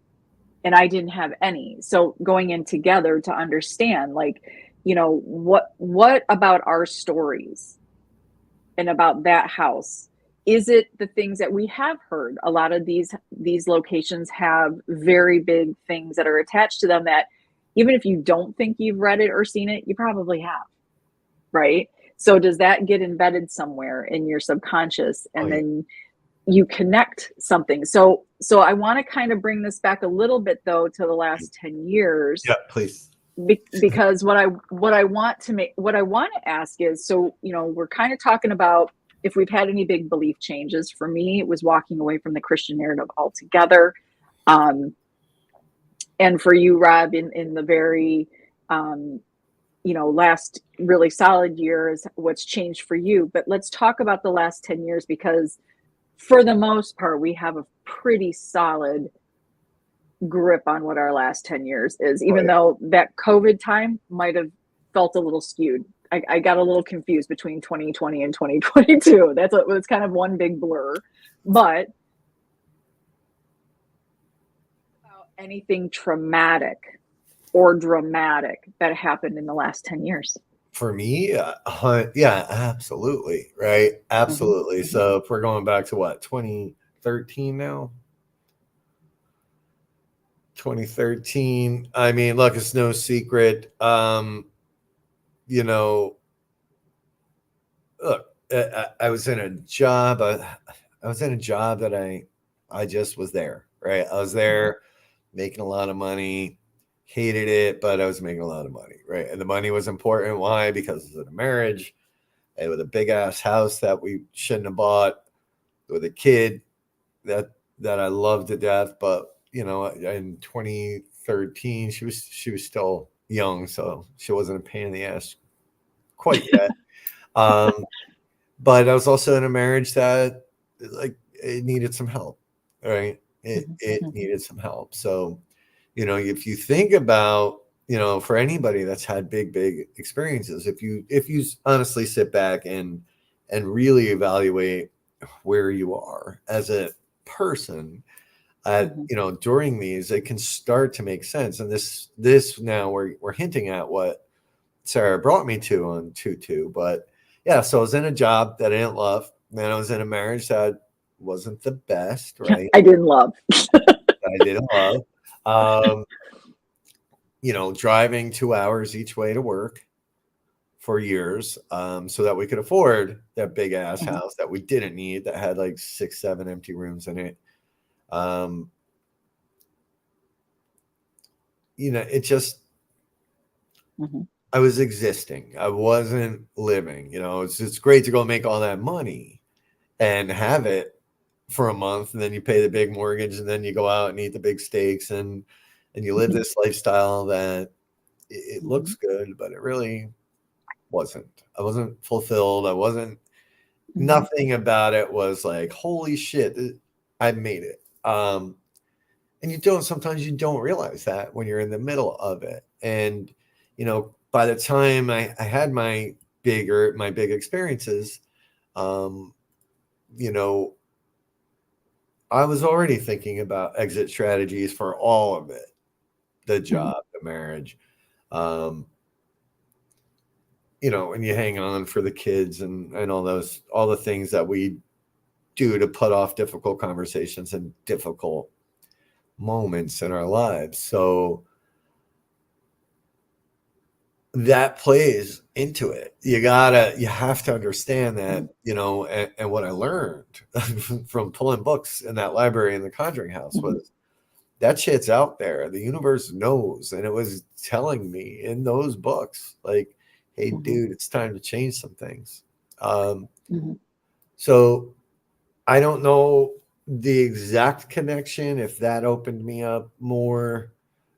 and I didn't have any. So going in together to understand, like, what about our stories and about that house? Is it the things that we have heard? A lot of these locations have very big things that are attached to them that even if you don't think you've read it or seen it, you probably have, right? So does that get embedded somewhere in your subconscious oh and yeah, then you connect something? So I want to kind of bring this back a little bit though to the last 10 years, yeah. Please. because what I want to ask is, so we're kind of talking about if we've had any big belief changes. For me, it was walking away from the Christian narrative altogether. Um, and for you, Rob, in the very last really solid year is what's changed for you. But let's talk about the last 10 years, because for the most part, we have a pretty solid grip on what our last 10 years is, Oh even yeah. though that COVID time might have felt a little skewed. I got a little confused between 2020 and 2022. It was kind of one big blur. But about anything traumatic or dramatic that happened in the last 10 years. For me, yeah, absolutely, right, Mm-hmm, absolutely. mm-hmm, So if we're going back to what, 2013 now, 2013. I mean, look, it's no secret. You know, look, I was in a job. I was in a job that I just was there, right? I was mm-hmm, there making a lot of money, hated it, but I was making a lot of money, right? And the money was important. Why? Because it was a marriage. It was a big ass house that we shouldn't have bought with a kid that that I loved to death. But in 2013, she was still young, so she wasn't a pain in the ass quite yet. Um, but I was also in a marriage that, like, it needed some help, right? It mm-hmm, needed some help. So, if you think about, for anybody that's had big experiences, if you honestly sit back and really evaluate where you are as a person, Mhm. During these, it can start to make sense. And this now we're hinting at what Sarah brought me to on 2-2. But yeah, so I was in a job that I didn't love. Then I was in a marriage that wasn't the best, right? I didn't love. I didn't love. Um, driving 2 hours each way to work for years, so that we could afford that big ass Mhm. house that we didn't need, that had like 6, 7 empty rooms in it. Um, it just, Mhm. I was existing. I wasn't living. It's great to go make all that money and have it for a month, and then you pay the big mortgage, and then you go out and eat the big steaks, and you live Mhm. this lifestyle that it looks Mhm. good, but it really wasn't. I wasn't fulfilled. I wasn't. Mhm. Nothing about it was like, holy shit, I made it. And sometimes you don't realize that when you're in the middle of it. And, by the time I had my big experiences, um, you know, I was already thinking about exit strategies for all of it, the Mhm. job, the marriage, um, and you hang on for the kids and all the things that we do to put off difficult conversations and difficult moments in our lives. So that plays into it. You have to understand that, Mhm. and what I learned from pulling books in that library in the Conjuring House Mhm. was that shit's out there. The universe knows. And it was telling me in those books, like, hey, Mhm. dude, it's time to change some things. Um, Mhm. so I don't know the exact connection, if that opened me up more,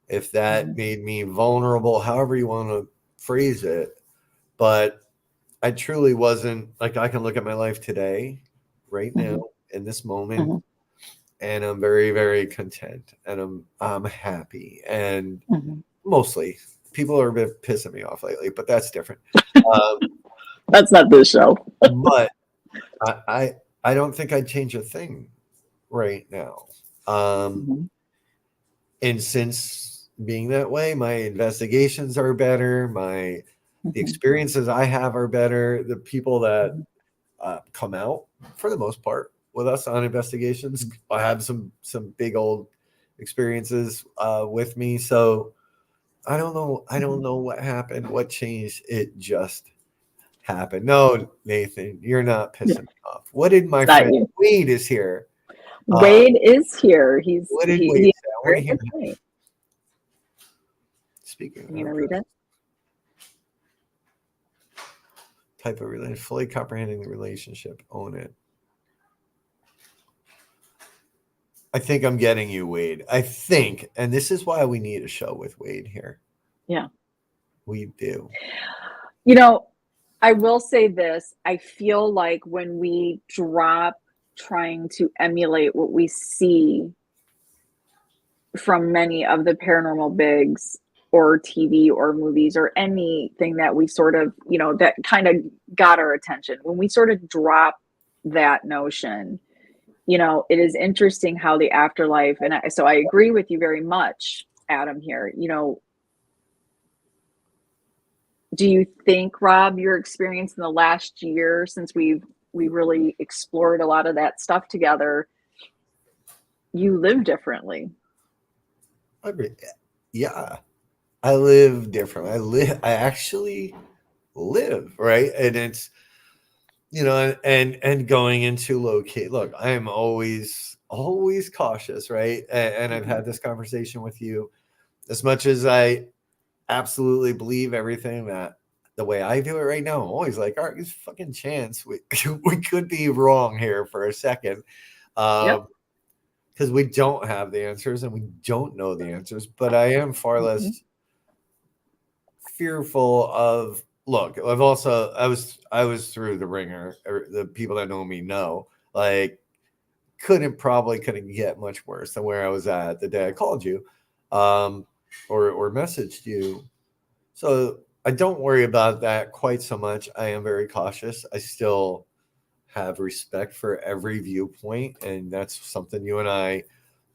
if that Mhm. made me vulnerable, however you want to phrase it. But I truly wasn't like, I can look at my life today, right now, Mhm. in this moment, Mhm. and I'm very, very content, and I'm happy. And Mhm. mostly people are a bit pissing me off lately, but that's different. Um, That's not this show. but I, I I don't think I'd change a thing right now. Um, Mhm. and since being that way, my investigations are better. The Mhm. experiences I have are better. The people that Mhm. come out, for the most part, with us on investigations, I have some big old experiences with me. So I don't know. I don't Mhm. know what happened, what changed. It just happened. No, Nathan, you're not Yeah, pissing me off. What did it's my not friend you. Wade is here? Uh, Wade is here. what did Wade He say? I want to very hear good that. point. Speaking You of gonna read it? type of relation, fully comprehending the relationship, own it. I think I'm getting you, Wade. I think, and this is why we need a show with Wade here. Yeah. We do. You know, I will say this. I feel like when we drop trying to emulate what we see from many of the paranormal bigs or TV or movies or anything that we sort of, that kind of got our attention, when we sort of drop that notion, it is interesting how the afterlife, and so I agree with you very much, Adam, here. Do you think, Rob, your experience in the last year, since we really explored a lot of that stuff together, you live differently? I agree. Yeah, I live differently. I actually live right, and it's and going into locate. Look, I am always cautious, right? And I've Mhm. had this conversation with you. As much as I absolutely believe everything that the way I do it right now, I'm always like, all right, there's a fucking chance we could be wrong here for a second. Yep. Um, because we don't have the answers and we don't know the answers. But I am far Mhm. less fearful of. Look, I was through the ringer. The people that know me know, like, couldn't get much worse than where I was at the day I called you, um, or messaged you. So I don't worry about that quite so much. I am very cautious. I still have respect for every viewpoint, and that's something you and I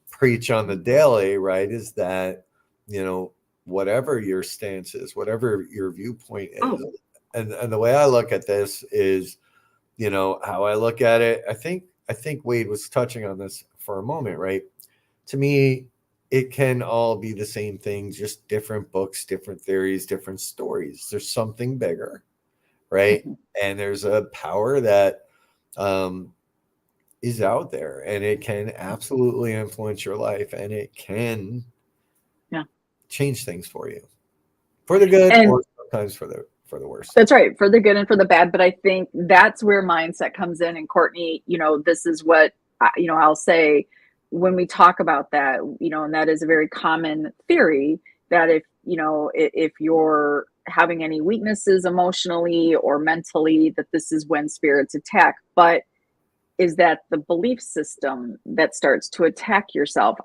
preach on the daily, right, is that, you know, whatever your stance is, whatever your viewpoint is, Oh, and the way I look at this is, you know, how I look at it. I think Wade was touching on this for a moment, right? To me, it can all be the same thing, just different books, different theories, different stories. There's something bigger, right? mhm. And there's a power that um, is out there, and it can absolutely influence your life, and it can Yeah. change things for you, for the good, And or sometimes for the worse. that's right, for the good and for the bad. But I think that's where mindset comes in. And Courtney, this is what, I'll say when we talk about that, and that is a very common theory that if you're having any weaknesses emotionally or mentally, that this is when spirits attack. But is that the belief system that starts to attack yourself?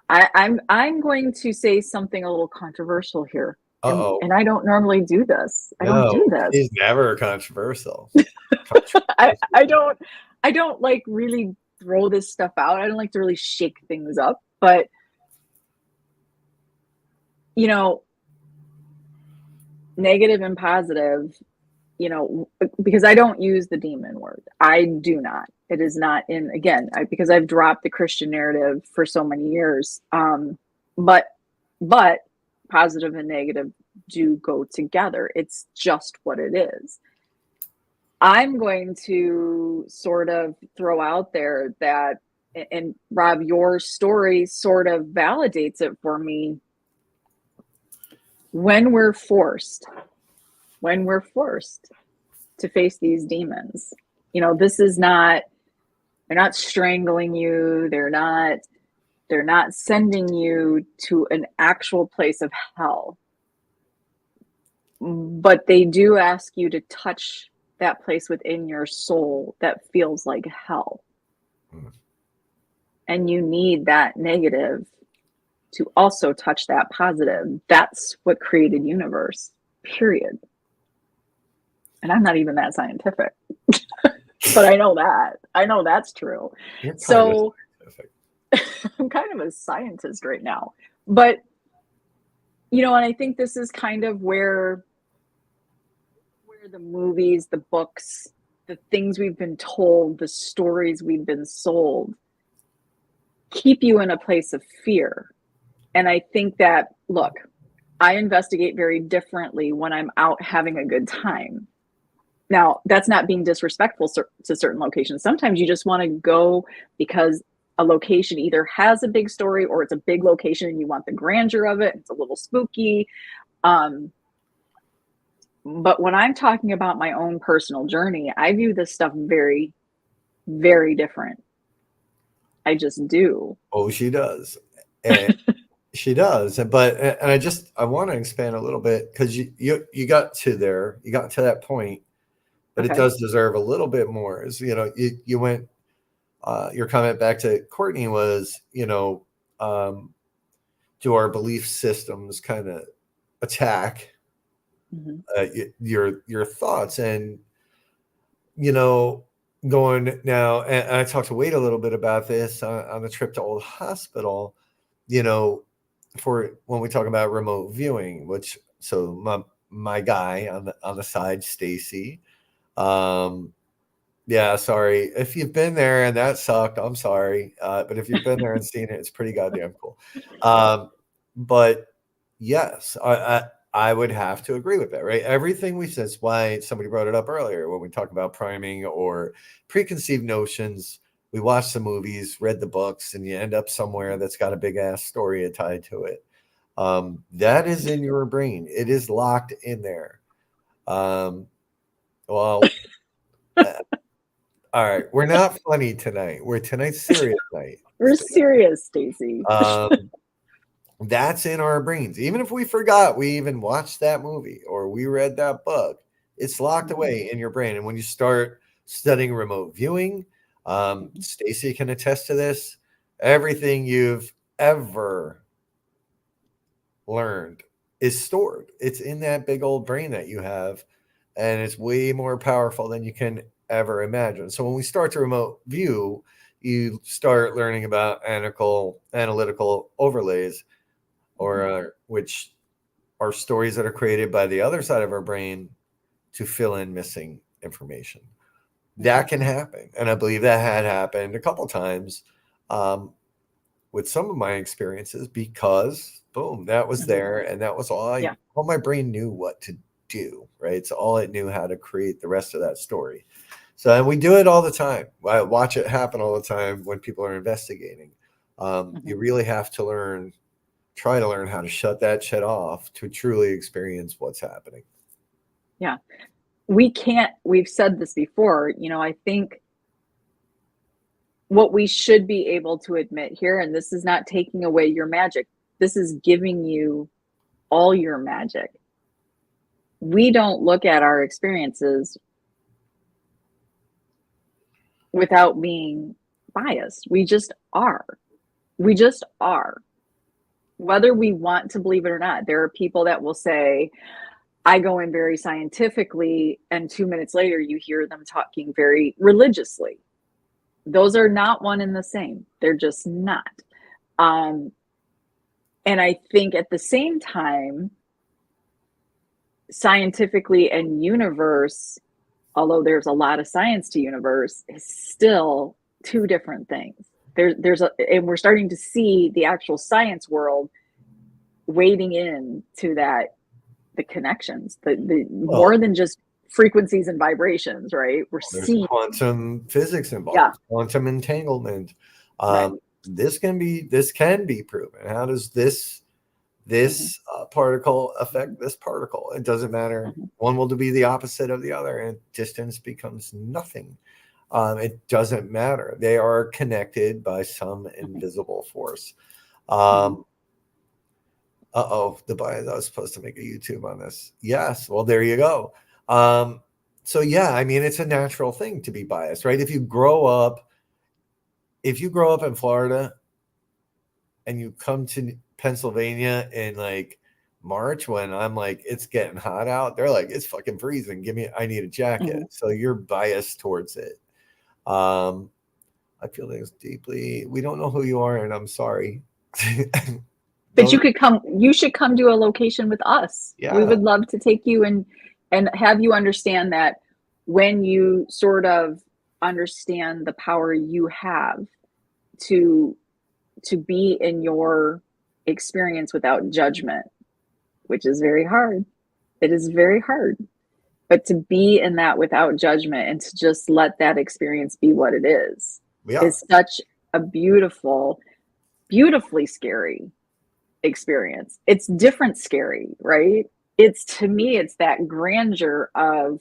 I'm going to say something a little controversial here, Uh-oh. and I don't normally do this. I don't do No, this. she's never controversial. I don't like really throw this stuff out. I don't like to really shake things up, but you know, negative and positive, because I don't use the demon word. I do not. It is not in, again, because I've dropped the Christian narrative for so many years. But but positive and negative do go together. It's just what it is. I'm going to sort of throw out there that, and Rob, your story sort of validates it for me. When we're forced, when we're forced to face these demons, this is not, they're not strangling you. They're not sending you to an actual place of hell, but they do ask you to touch that place within your soul that feels like hell. Mm. And you need that negative to also touch that positive. That's what created universe, period. And I'm not even that scientific, but I know that's true. You're kind of So scientific. I'm kind of a scientist right now, but and I think this is kind of where the movies, the books, the things we've been told, the stories we've been sold keep you in a place of fear. And I think that, look, I investigate very differently when I'm out having a good time. Now, that's not being disrespectful to certain locations. Sometimes you just want to go because a location either has a big story or it's a big location and you want the grandeur of it. It's a little spooky. But when I'm talking about my own personal journey, I view this stuff very, very different. I just do. Oh, she does. And she does. But and I want to expand a little bit, because you got to there, you got to that point, but it Okay. does deserve a little bit more. Is, you went, your comment back to Courtney was, do our belief systems kind of attack Mm-hmm. your thoughts? And, you know going now, and I talked to Wade a little bit about this on the trip to Old Hospital, you know for when we talk about remote viewing, which, so my guy on the side, Stacy, um yeah, sorry if you've been there and that sucked, I'm sorry, but if you've been there and seen it, it's pretty goddamn cool. But yes, I would have to agree with that, right? Everything we said. It's why somebody brought it up earlier when we talk about priming or preconceived notions. We watch the movies, read the books, and you end up somewhere that's got a big ass story tied to it. That is in your brain. It is locked in there. Well, uh, all right. We're not funny tonight. Tonight's serious night. We're serious, Stacy. Um, that's in our brains. Even if we forgot we even watched that movie or we read that book, it's locked away in your brain. And when you start studying remote viewing, Stacy can attest to this. Everything you've ever learned is stored. It's in that big old brain that you have, and it's way more powerful than you can ever imagine. So when we start to remote view, you start learning about analytical overlays, or which are stories that are created by the other side of our brain to fill in missing information. That can happen, and I believe that had happened a couple times with some of my experiences, because boom, that was there, and that was all my brain knew what to do, right? It's all it knew how to create the rest of that story. So, and we do it all the time. I watch it happen all the time when people are investigating. You really have to try to learn how to shut that shit off to truly experience what's happening. Yeah. We've said this before, I think what we should be able to admit here, and this is not taking away your magic, this is giving you all your magic. We don't look at our experiences without being biased. We just are. We just are. Whether we want to believe it or not, there are people that will say, I go in very scientifically, and 2 minutes later, you hear them talking very religiously. Those are not one and the same. They're just not. And I think at the same time, scientifically and universe, although there's a lot of science to universe, is still two different things. And we're starting to see the actual science world wading in to that, the connections, more than just frequencies and vibrations, right? We're seeing quantum physics involved, quantum entanglement. Right. This can be proven. How does this particle affect this particle? It doesn't matter. One will be the opposite of the other, and distance becomes nothing. It doesn't matter. They are connected by some invisible force. The bias. I was supposed to make a YouTube on this. Yes. Well, there you go. So yeah, I mean, it's a natural thing to be biased, right? If you grow up in Florida and you come to Pennsylvania in like March, when I'm like, it's getting hot out, they're like, it's fucking freezing. I need a jacket. So you're biased towards it. I feel this deeply. We don't know who you are, and I'm sorry. But you should come to a location with us. Yeah. We would love to take you and have you understand that when you sort of understand the power you have to be in your experience without judgment, which is very hard. It is very hard. But to be in that without judgment and to just let that experience be what it is such a beautifully scary experience. It's different scary, right? To me, it's that grandeur of,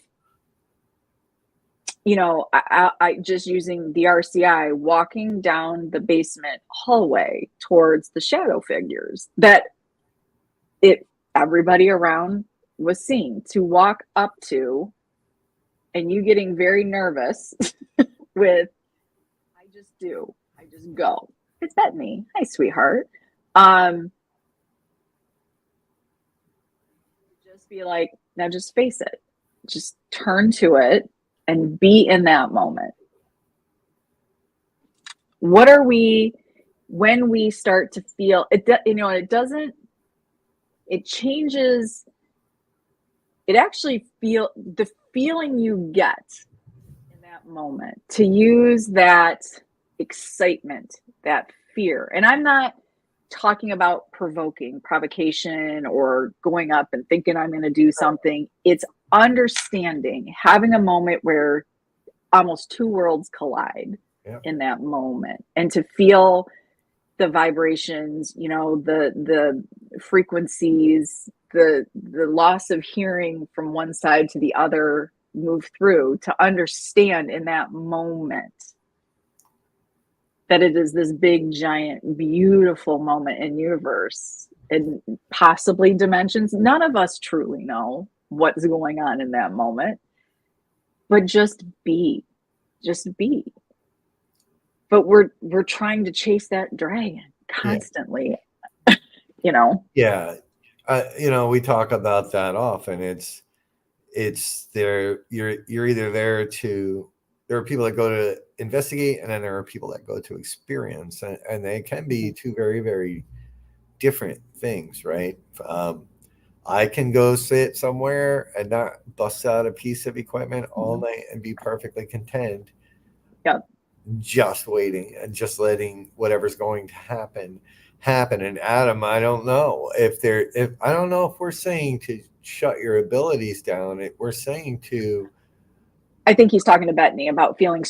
I just using the RCI, walking down the basement hallway towards the shadow figures that everybody around was seeing, to walk up to, and you getting very nervous with, I just go. It's Bethany. Hi, sweetheart. Just be like, now just face it. Just turn to it and be in that moment. What are we, when we start to feel it, it changes, it actually the feeling you get in that moment, to use that excitement, that fear. And I'm not talking about provocation or going up and thinking I'm going to do something. It's understanding, having a moment where almost two worlds collide in that moment, and to feel the vibrations, the frequencies, the loss of hearing from one side to the other move through, to understand in that moment that it is this big, giant, beautiful moment in universe and possibly dimensions. None of us truly know what's going on in that moment, but just be. But we're trying to chase that dragon constantly, Yeah. We talk about that often. It's there. You're either there to there are people that go to investigate, and then there are people that go to experience, and they can be two very, very different things, right? I can go sit somewhere and not bust out a piece of equipment all night and be perfectly content, Yep. just waiting and just letting whatever's going to happen happen. And Adam, I don't know if I don't know if we're saying to shut your abilities down. We're saying to. I think he's talking to Bettany about feeling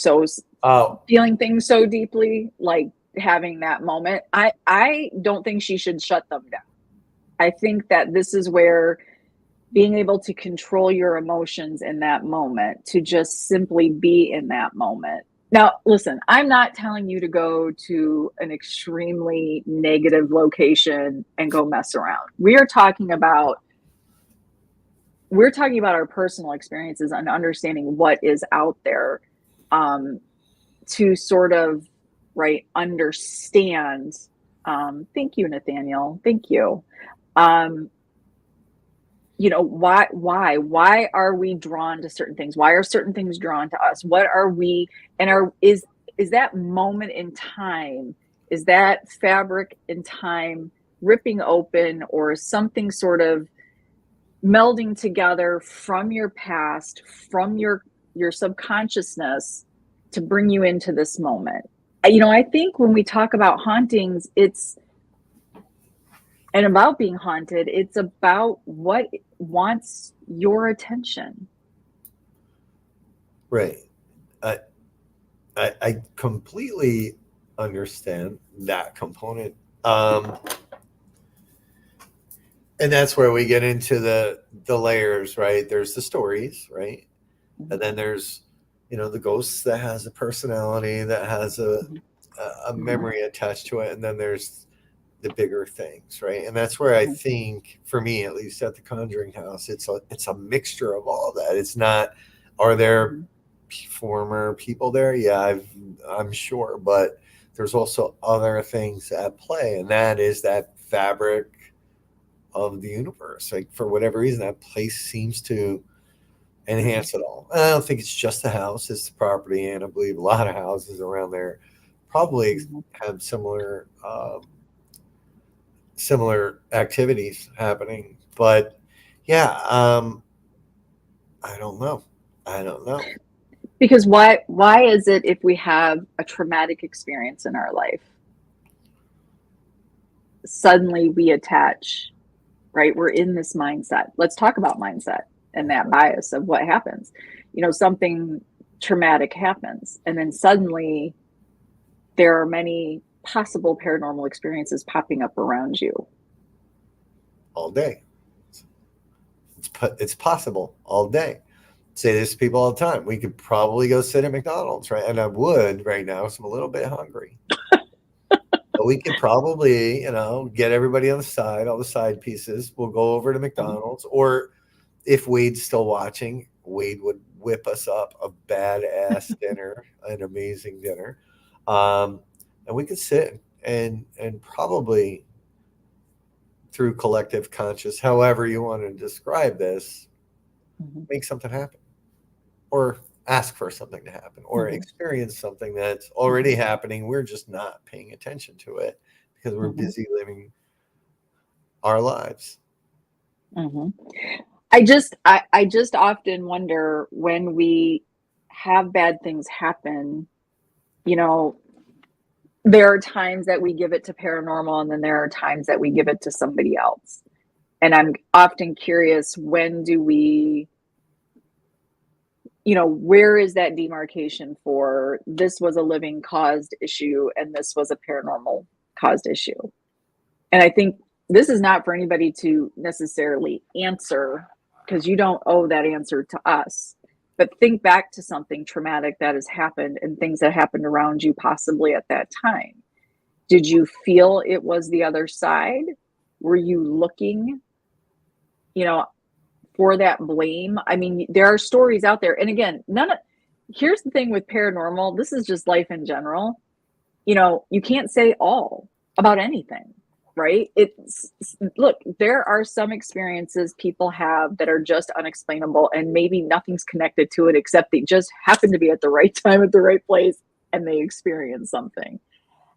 Oh, feeling things so deeply, like having that moment. I don't think she should shut them down. I think that this is where being able to control your emotions in that moment, to just simply be in that moment. Now, listen, I'm not telling you to go to an extremely negative location and go mess around. We're talking about our personal experiences and understanding what is out there, to sort of, right, understand. Thank you, Nathaniel. Thank you. Why are we drawn to certain things? Why are certain things drawn to us? What are we, and is that moment in time, is that fabric in time ripping open, or is something sort of melding together from your past, from your subconsciousness, to bring you into this moment? I think when we talk about hauntings, and about being haunted, it's about what wants your attention. right. I completely understand that component. And that's where we get into the layers, right? There's the stories, right? Mm-hmm. And then there's, the ghosts that has a personality, that has a memory attached to it. And then there's the bigger things, right? And that's where I think, for me at least, at the Conjuring House, it's a mixture of all of that. It's not, are there former people there? Yeah, I'm sure, but there's also other things at play, and that is that fabric of the universe. Like, for whatever reason, that place seems to enhance it all. And I don't think it's just the house, it's the property, and I believe a lot of houses around there probably have similar activities happening. But yeah, I don't know. Because why is it, if we have a traumatic experience in our life, suddenly we attach, right? We're in this mindset. Let's talk about mindset and that bias of what happens. Something traumatic happens, and then suddenly there are many possible paranormal experiences popping up around you all day. It's possible all day. Say this to people all the time. We could probably go sit at McDonald's, right? And I would right now, so I'm a little bit hungry. But we could probably, get everybody on the side, all the side pieces. We'll go over to McDonald's, or if Wade's still watching, Wade would whip us up a badass dinner, an amazing dinner. And we could sit and probably, through collective conscious, however you want to describe this, make something happen, or ask for something to happen, or experience something that's already happening. We're just not paying attention to it because we're busy living our lives. I just often wonder, when we have bad things happen, there are times that we give it to paranormal, and then there are times that we give it to somebody else. And I'm often curious, when do we, where is that demarcation for this was a living caused issue and this was a paranormal caused issue? And I think this is not for anybody to necessarily answer, because you don't owe that answer to us. But think back to something traumatic that has happened, and things that happened around you possibly at that time. Did you feel it was the other side? Were you looking, for that blame? I mean, there are stories out there. And again, here's the thing with paranormal. This is just life in general. You can't say all about anything. right? It's, look, there are some experiences people have that are just unexplainable, and maybe nothing's connected to it except they just happen to be at the right time at the right place and they experience something.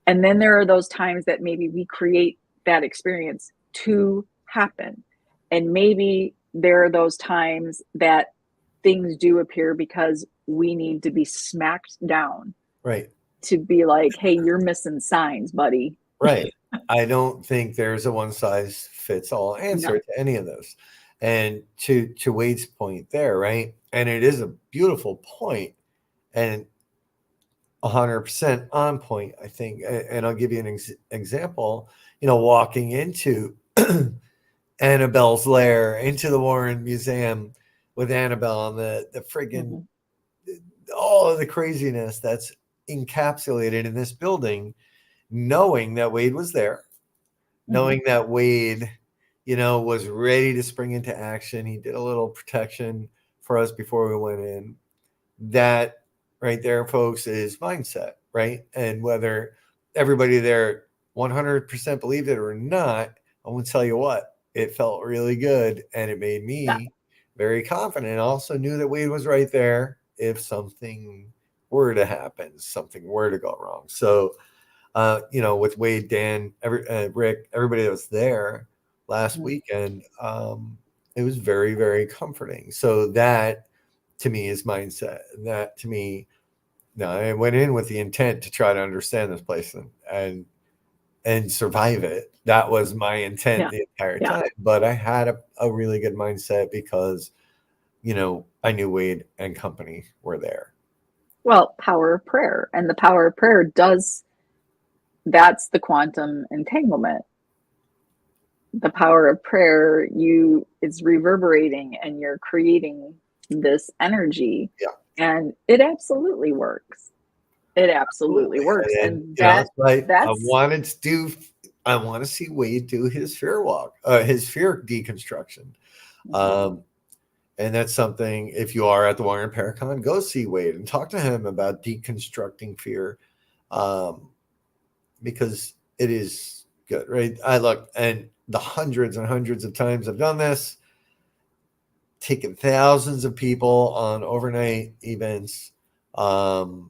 And then there are those times that maybe we create that experience to happen. And maybe there are those times that things do appear because we need to be smacked down Right. to be like, hey, you're missing signs, buddy. Right. I don't think there's a one size fits all answer No. to any of those. And to Wade's point there, right? And it is a beautiful point and 100% on point, I think. And I'll give you an example. Walking into Annabelle's lair, into the Warren Museum with Annabelle and the friggin' all of the craziness that's encapsulated in this building, knowing that Wade was there, knowing that Wade, was ready to spring into action. He did a little protection for us before we went in. That right there, folks, is mindset, right? And whether everybody there 100% believed it or not, I want to tell you what, it felt really good. And it made me very confident. I also knew that Wade was right there if something were to happen, something were to go wrong. So, with Wade, Dan, Rick, everybody that was there last weekend, it was very, very comforting. So that to me is mindset. And that to me, I went in with the intent to try to understand this place and survive it. That was my intent the entire time. But I had a really good mindset because, I knew Wade and company were there. Well, power of prayer. And the power of prayer that's the quantum entanglement. The power of prayer, is reverberating and you're creating this energy. Yeah. And it absolutely works. It absolutely works. And that's I want to see Wade do his fear walk, his fear deconstruction. And that's something, if you are at the Warren Paracon, go see Wade and talk to him about deconstructing fear. Because it is good, right? I look, and the hundreds and hundreds of times I've done this, taken thousands of people on overnight events. I'm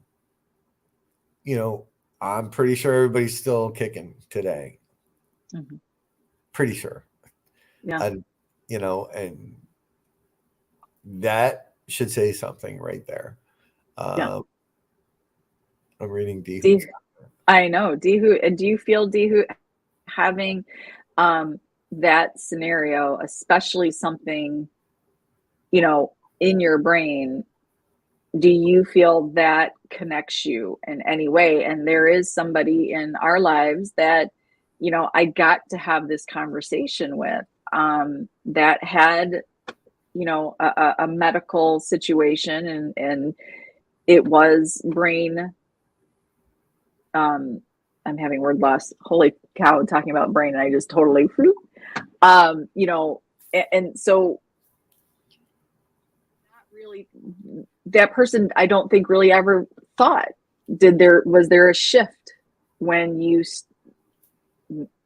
pretty sure everybody's still kicking today. Pretty sure. Yeah. And that should say something right there. I'm reading D. I know. And do you feel Dihu having that scenario, especially something, in your brain, do you feel that connects you in any way? And there is somebody in our lives that, I got to have this conversation with that had, a medical situation and it was brain. I'm having word loss. Holy cow, talking about brain, and I just totally flew. And so not really that person, I don't think really ever thought, was there a shift when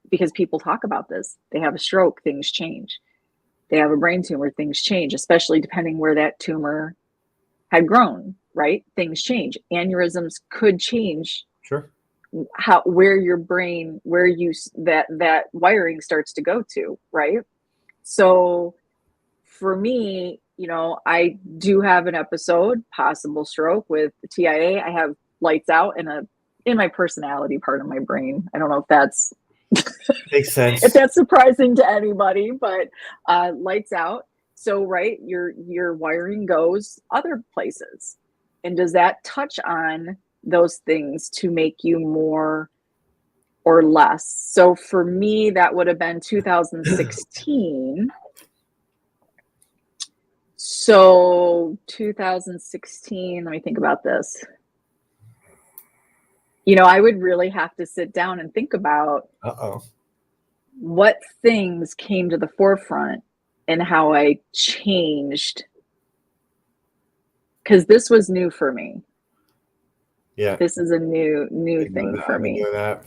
because people talk about this, they have a stroke, things change. They have a brain tumor, things change, especially depending where that tumor had grown, right? Things change. Aneurysms could change. Sure. Where your brain, that wiring starts to go to, right? So for me, I do have an episode, possible stroke with the TIA. I have lights out in my personality part of my brain. I don't know if that's makes sense. If that's surprising to anybody, but lights out. So right, your wiring goes other places. And does that touch on those things to make you more or less? So for me, that would have been 2016. So 2016, let me think about this. I would really have to sit down and think about what things came to the forefront and how I changed. Because this was new for me. Yeah. This is a new thing for me. I've been doing that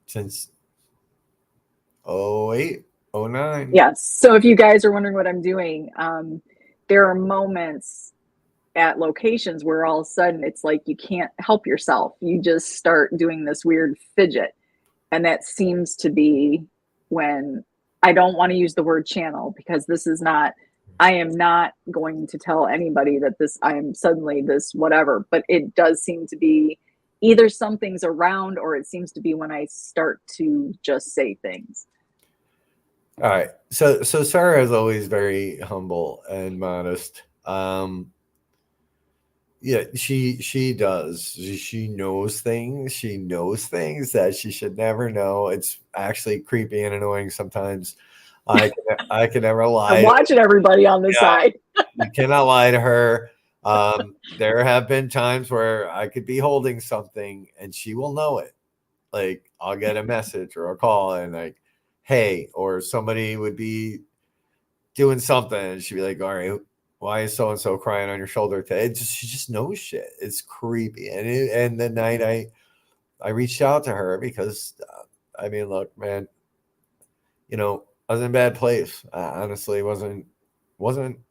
since 08, 09. Yes. So if you guys are wondering what I'm doing, there are moments at locations where all of a sudden it's like you can't help yourself. You just start doing this weird fidget. And that seems to be when I don't want to use the word channel, because this is not, I am not going to tell anybody that I am suddenly this whatever, but it does seem to be either something's around, or it seems to be when I start to just say things. All right. So Sarah is always very humble and modest. Yeah, she does. She knows things. She knows things that she should never know. It's actually creepy and annoying sometimes. I can never I'm lie. watching everybody on the Yeah, side. you cannot lie to her. There have been times where I could be holding something and she will know it. Like I'll get a message or a call and like, hey, or somebody would be doing something and she'd be like, all right, why is so and so crying on your shoulder today? She just knows shit. It's creepy. And the night I reached out to her because I mean, look, man, I was in a bad place. I honestly wasn't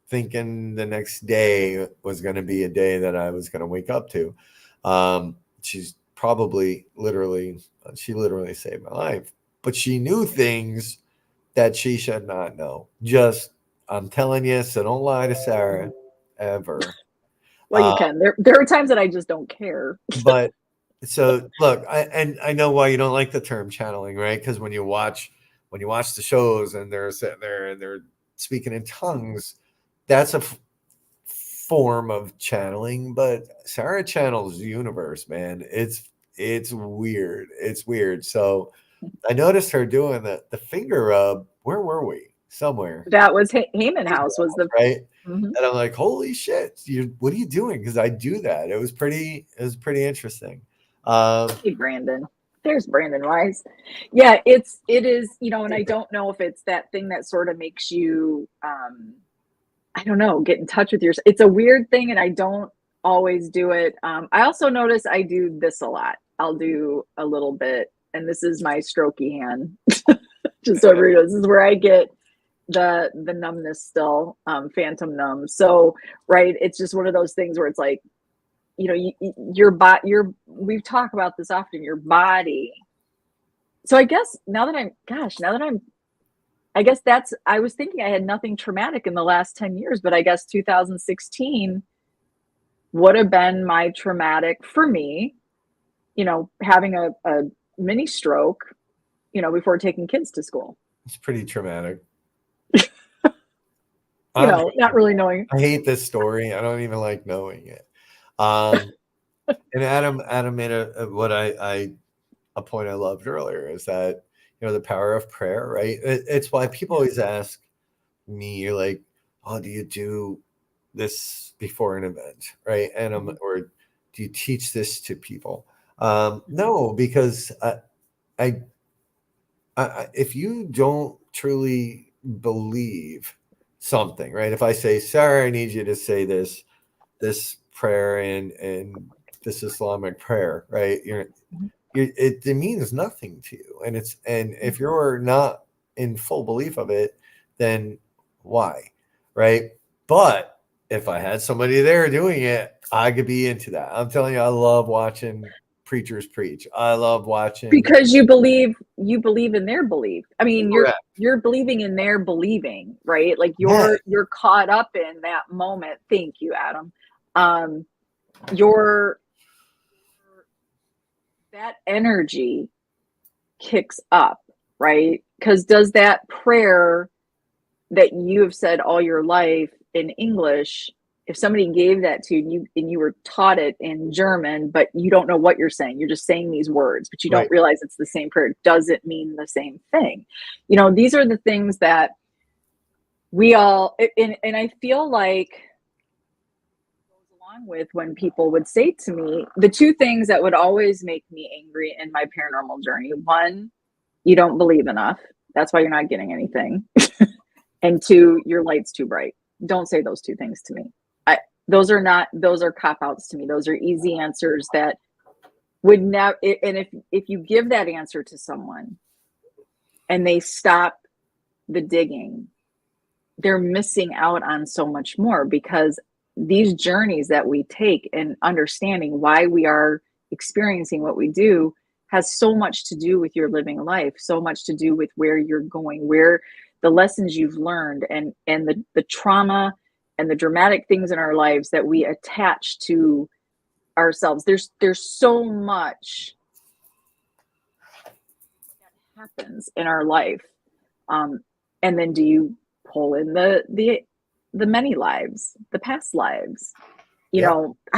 thinking the next day was going to be a day that I was going to wake up to. She's probably she literally saved my life, but she knew things that she should not know. I'm telling you, so don't lie to Sarah ever. Well, you can. There are times that I just don't care. But so look, I know why you don't like the term channeling, right? Because when you watch the shows and they're sitting there and they're speaking in tongues, that's a form of channeling. But Sarah channels the universe, man. It's weird. It's weird. So I noticed her doing the finger rub. Where were we? Somewhere. That was Heyman House was the right. Mm-hmm. And I'm like, holy shit! What are you doing? Because I do that. It was pretty interesting. Hey, Brandon. There's Brandon Wise. Yeah, it is, and I don't know if it's that thing that sort of makes you, I don't know, get in touch with yourself. It's a weird thing, and I don't always do it. I also notice I do this a lot. I'll do a little bit, and this is my strokey hand. Just so everybody knows, this is where I get the numbness still, phantom numb. So, right, it's just one of those things where it's like, your body, we've talked about this often, your body. So I guess I guess I was thinking I had nothing traumatic in the last 10 years, but I guess 2016 would have been my traumatic for me, having a mini stroke, before taking kids to school. It's pretty traumatic. Not really knowing. I hate this story. I don't even like knowing it. And Adam made a point I loved earlier is that the power of prayer, right? It's why people always ask me, you're like, oh, do you do this before an event, right? And or do you teach this to people? No, because I if you don't truly believe something, right? If I say, Sarah, I need you to say this prayer and this Islamic prayer, right? It means nothing to you, and if you're not in full belief of it, then why, right? But if I had somebody there doing it, I could be into that. I'm telling you, I love watching preachers preach. I love watching because you believe in their belief. I mean, you're believing in their believing, right? Like you're caught up in that moment. Thank you, Adam. That energy kicks up, right? Because does that prayer that you have said all your life in English, if somebody gave that to you and you were taught it in German, but you don't know what you're saying, you're just saying these words, but you don't realize it's the same prayer, does it mean the same thing? These are the things that we all, and I feel like goes along with when people would say to me, the two things that would always make me angry in my paranormal journey: one, you don't believe enough, that's why you're not getting anything. And two, your light's too bright. Don't say those two things to me. Those are cop-outs to me. Those are easy answers that would never, and if you give that answer to someone and they stop the digging, they're missing out on so much more, because these journeys that we take and understanding why we are experiencing what we do has so much to do with your living life, so much to do with where you're going, where the lessons you've learned, and the trauma and the dramatic things in our lives that we attach to ourselves. There's so much that happens in our life. And then do you pull in the many lives, the past lives? I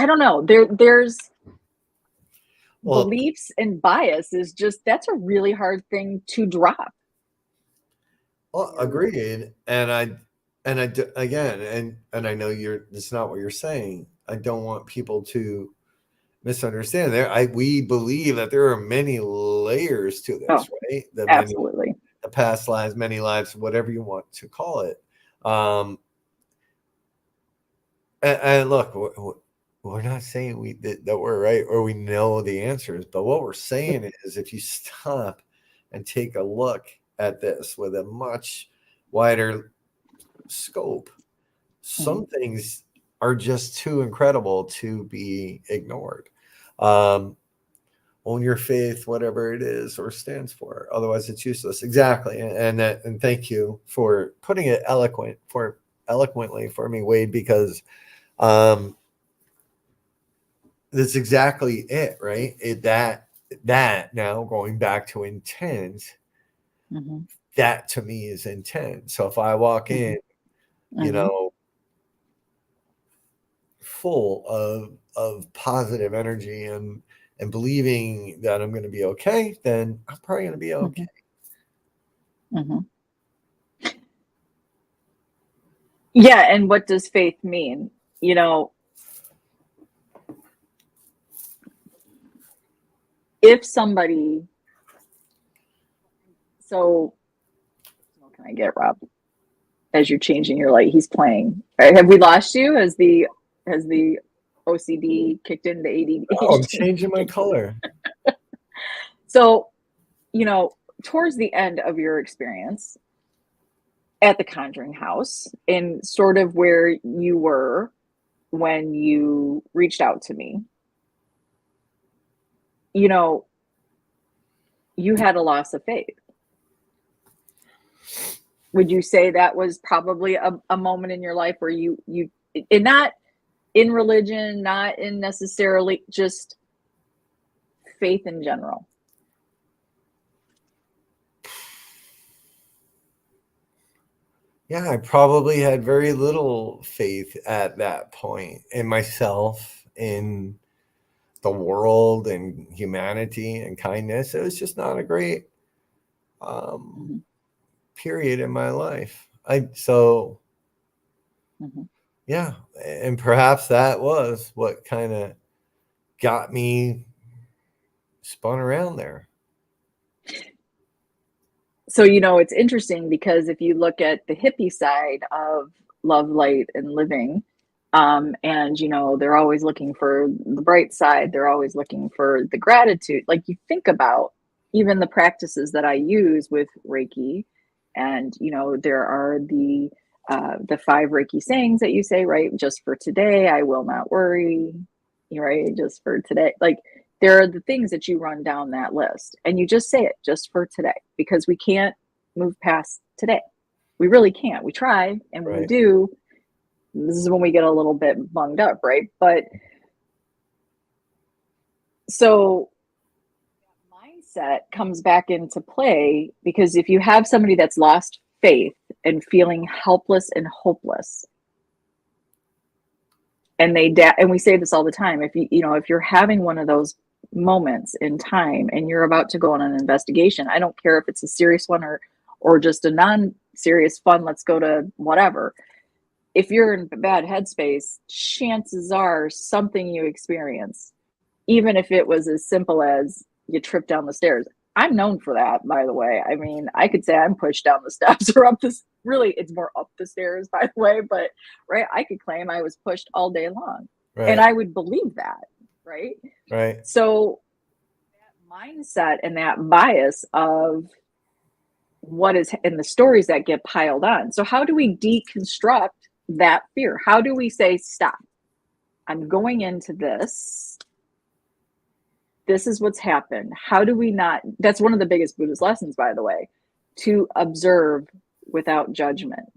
don't know. There's beliefs and bias is just, that's a really hard thing to drop. Well, agreed. And again, and I know it's not what you're saying. I don't want people to misunderstand. We believe that there are many layers to this, right? Absolutely. The past lives, many lives, whatever you want to call it. And look, we're not saying that we're right or we know the answers, but what we're saying is, if you stop and take a look at this with a much wider scope, some things are just too incredible to be ignored. Own your faith, whatever it is or stands for. Otherwise, it's useless. Exactly. And thank you for putting it eloquently for me, Wade, because that's exactly it, right? That now going back to intent, that to me is intent. So if I walk in, full of positive energy and believing that I'm going to be okay, then I'm probably going to be okay. Yeah. And what does faith mean? If somebody, so what can I get, Rob? As you're changing your light, he's playing. Right, have we lost you? Has the OCD kicked in, the ADD? Oh, I'm changing my color. So, towards the end of your experience at the Conjuring House, and sort of where you were when you reached out to me, you had a loss of faith. Would you say that was probably a moment in your life where you and not in religion, not in necessarily, just faith in general? Yeah, I probably had very little faith at that point in myself, in the world, and humanity and kindness. It was just not a great period in my life. Yeah, and perhaps that was what kind of got me spun around there. So, it's interesting, because if you look at the hippie side of love, light, and living, and, they're always looking for the bright side, they're always looking for the gratitude. Like, you think about even the practices that I use with Reiki, and, there are the 5 Reiki sayings that you say, right? Just for today, I will not worry, right? Just for today. Like, there are the things that you run down that list, and you just say it, just for today, because we can't move past today. We really can't. We try, and when we do, this is when we get a little bit bunged up, right? But so mindset comes back into play, because if you have somebody that's lost faith and feeling helpless and hopeless, and we say this all the time, if you're having one of those moments in time and you're about to go on an investigation, I don't care if it's a serious one or just a non-serious fun, let's go to whatever. If you're in a bad headspace, chances are something you experience, even if it was as simple as you trip down the stairs. I'm known for that, by the way. I mean, I could say I'm pushed down the steps or up this. Really, it's more up the stairs, by the way. But I could claim I was pushed all day long, and I would believe that, right? So that mindset and that bias of what is in the stories that get piled on. So how do we deconstruct that fear? How do we say, stop, I'm going into this. This is what's happened. How do we not? That's one of the biggest Buddhist lessons, by the way, to observe without judgment,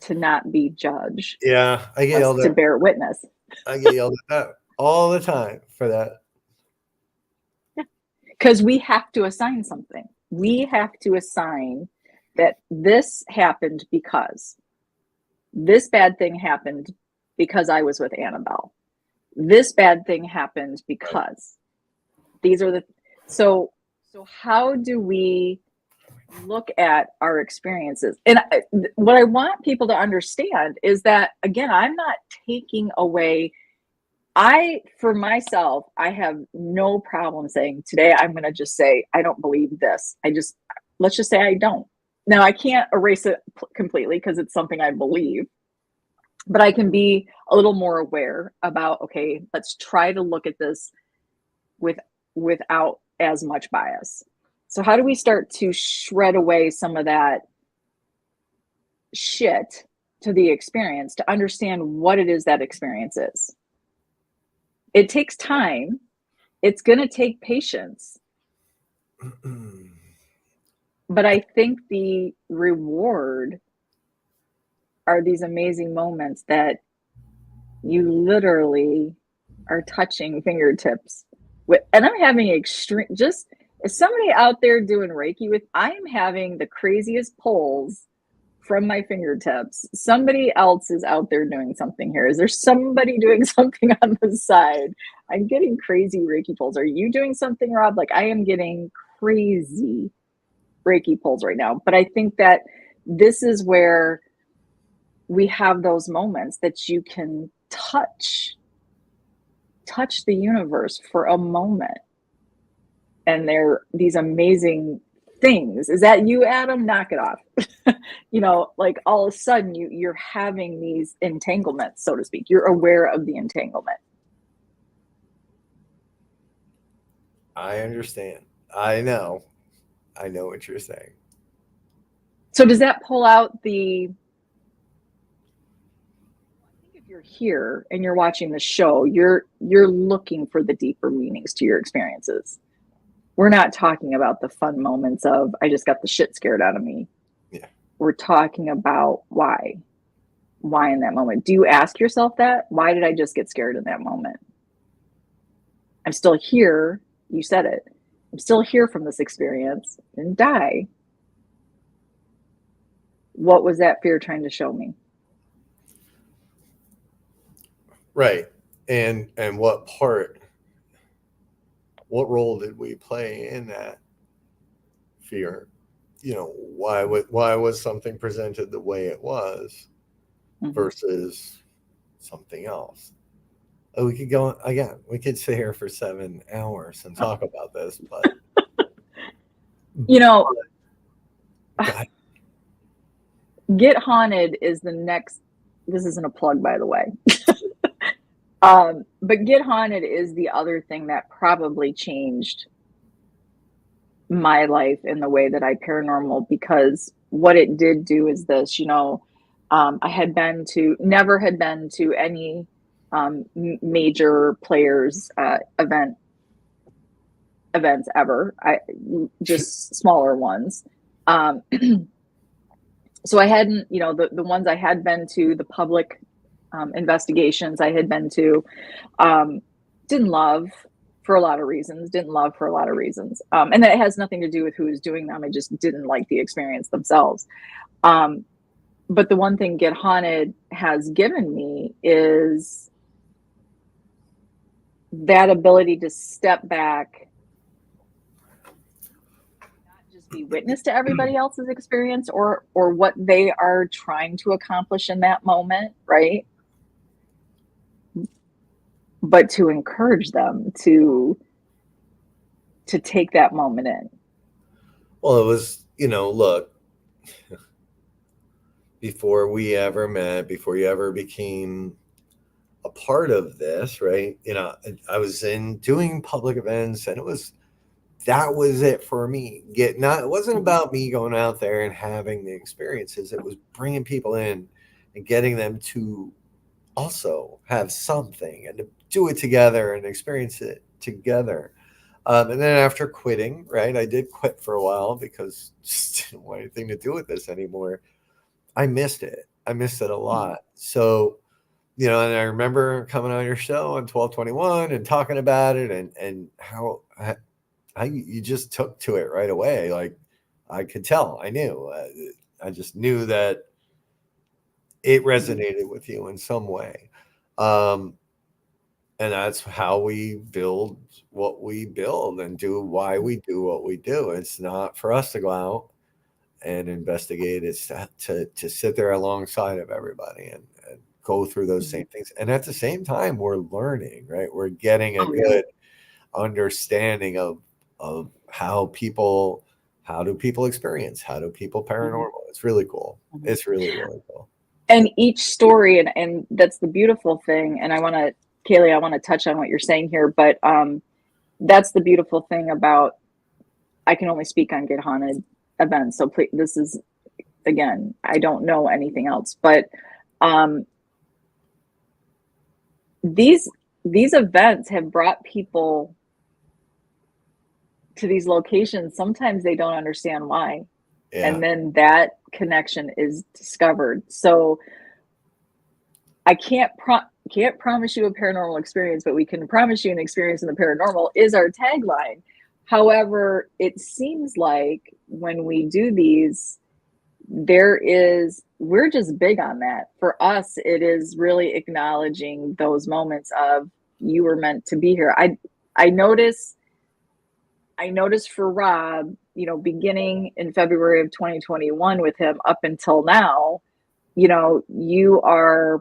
to not be judged, Yeah, I get yelled to at. bear witness. I get yelled at all the time for that. Because we have to assign something. We have to assign that this happened because this bad thing happened because I was with Annabelle. This bad thing happened because these are the. So how do we look at our experiences? And what I want people to understand is that, again, I'm not taking away. For myself, I have no problem saying today, I'm going to just say, I don't believe this. Let's just say I don't. Now, I can't erase it completely because it's something I believe, but I can be a little more aware about, okay, let's try to look at this without as much bias. So how do we start to shred away some of that shit to the experience to understand what it is that experience is? It takes time. It's going to take patience. But I think the reward are these amazing moments that you literally are touching fingertips with. And I'm having extreme, just as somebody out there doing Reiki with, I'm having the craziest pulls from my fingertips. Somebody else is out there doing something here. Is there somebody doing something on the side? I'm getting crazy Reiki pulls. Are you doing something, Rob? Like, I am getting crazy Reiki pulls right now. But I think that this is where we have those moments that you can touch the universe for a moment. And they're these amazing things. Is that you, Adam? Knock it off. Like all of a sudden you're having these entanglements, so to speak. You're aware of the entanglement. I understand. I know what you're saying. So does that pull out I think if you're here and you're watching the show, you're looking for the deeper meanings to your experiences. We're not talking about the fun moments of, I just got the shit scared out of me. Yeah. We're talking about why in that moment. Do you ask yourself that? Why did I just get scared in that moment? I'm still here. You said it. I'm still here from this experience. I didn't die. What was that fear trying to show me? Right. And what role did we play in that fear? Why was something presented the way it was versus something else? We could go again. We could sit here for 7 hours and talk about this, but Get Haunted is the next. This isn't a plug, by the way. But Get Haunted is the other thing that probably changed my life in the way that I paranormal, because what it did do is this, I never had been to any major players events ever. Just smaller ones. So I hadn't, the ones I had been to, the public investigations I had been to, didn't love for a lot of reasons. And that has nothing to do with who was doing them. I just didn't like the experience themselves. But the one thing Get Haunted has given me is that ability to step back, not just be witness to everybody else's experience or what they are trying to accomplish in that moment, right? But to encourage them to take that moment in. Well, it was, look, before we ever met, before you ever became a part of this, right? I was doing public events, and it was that was it for me. It wasn't about me going out there and having the experiences. It was bringing people in and getting them to also have something and to do it together and experience it together. And then after quitting, right, I did quit for a while because just didn't want anything to do with this anymore. I missed it. I missed it a lot. So, and I remember coming on your show on 12/21 and talking about it and how you just took to it right away. Like I could tell, I knew, I just knew that it resonated with you in some way. And that's how we build what we build and do why we do what we do. It's not for us to go out and investigate. It's to sit there alongside of everybody and go through those same things. And at the same time, we're learning, right? We're getting a good understanding of how do people experience, how do people paranormal. It's really cool. It's really, really cool. And each story, and that's the beautiful thing. And Kaylee, I want to touch on what you're saying here, but that's the beautiful thing about, I can only speak on Get Haunted events. So please, this is, again, I don't know anything else, but these events have brought people to these locations. Sometimes they don't understand why. Yeah. And then that connection is discovered. So I can't promise you a paranormal experience, but we can promise you an experience in the paranormal is our tagline. However, it seems like when we do these, we're just big on that. For us, it is really acknowledging those moments of you were meant to be here. I noticed for Rob, beginning in February of 2021 with him up until now, you are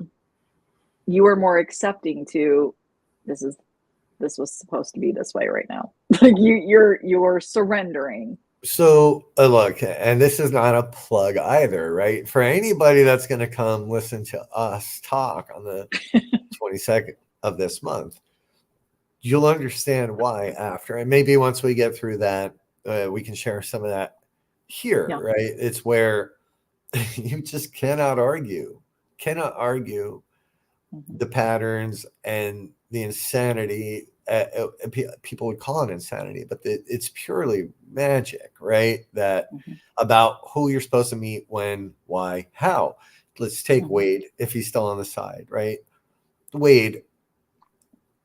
more accepting to this was supposed to be this way right now. Like you're surrendering. So look, and this is not a plug either, right? For anybody that's going to come listen to us talk on the 22nd of this month, you'll understand why after. And maybe once we get through that, we can share some of that here, right? It's where you just cannot argue the patterns and the insanity. People would call it insanity, but it's purely magic, right? That about who you're supposed to meet, when, why, how. Let's take Wade, if he's still on the side, right? Wade,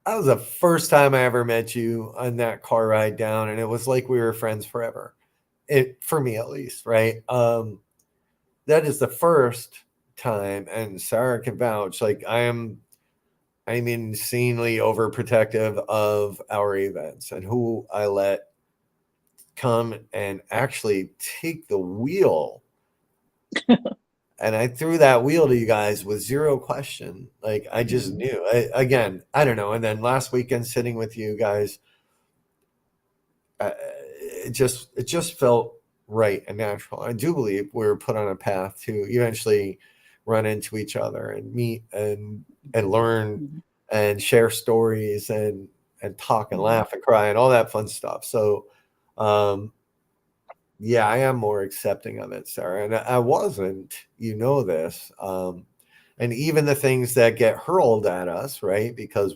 that was the first time I ever met you on that car ride down, and it was like we were friends forever. For me at least, right? That is the first time, and Sarah can vouch. Like I'm insanely overprotective of our events and who I let come and actually take the wheel. And I threw that wheel to you guys with zero question. Like I just knew. I don't know. And then last weekend sitting with you guys, it just felt right and natural. I do believe we were put on a path to eventually run into each other and meet and learn and share stories and talk and laugh and cry and all that fun stuff. So, yeah, I am more accepting of it, Sarah. And I wasn't, this. And even the things that get hurled at us, right? Because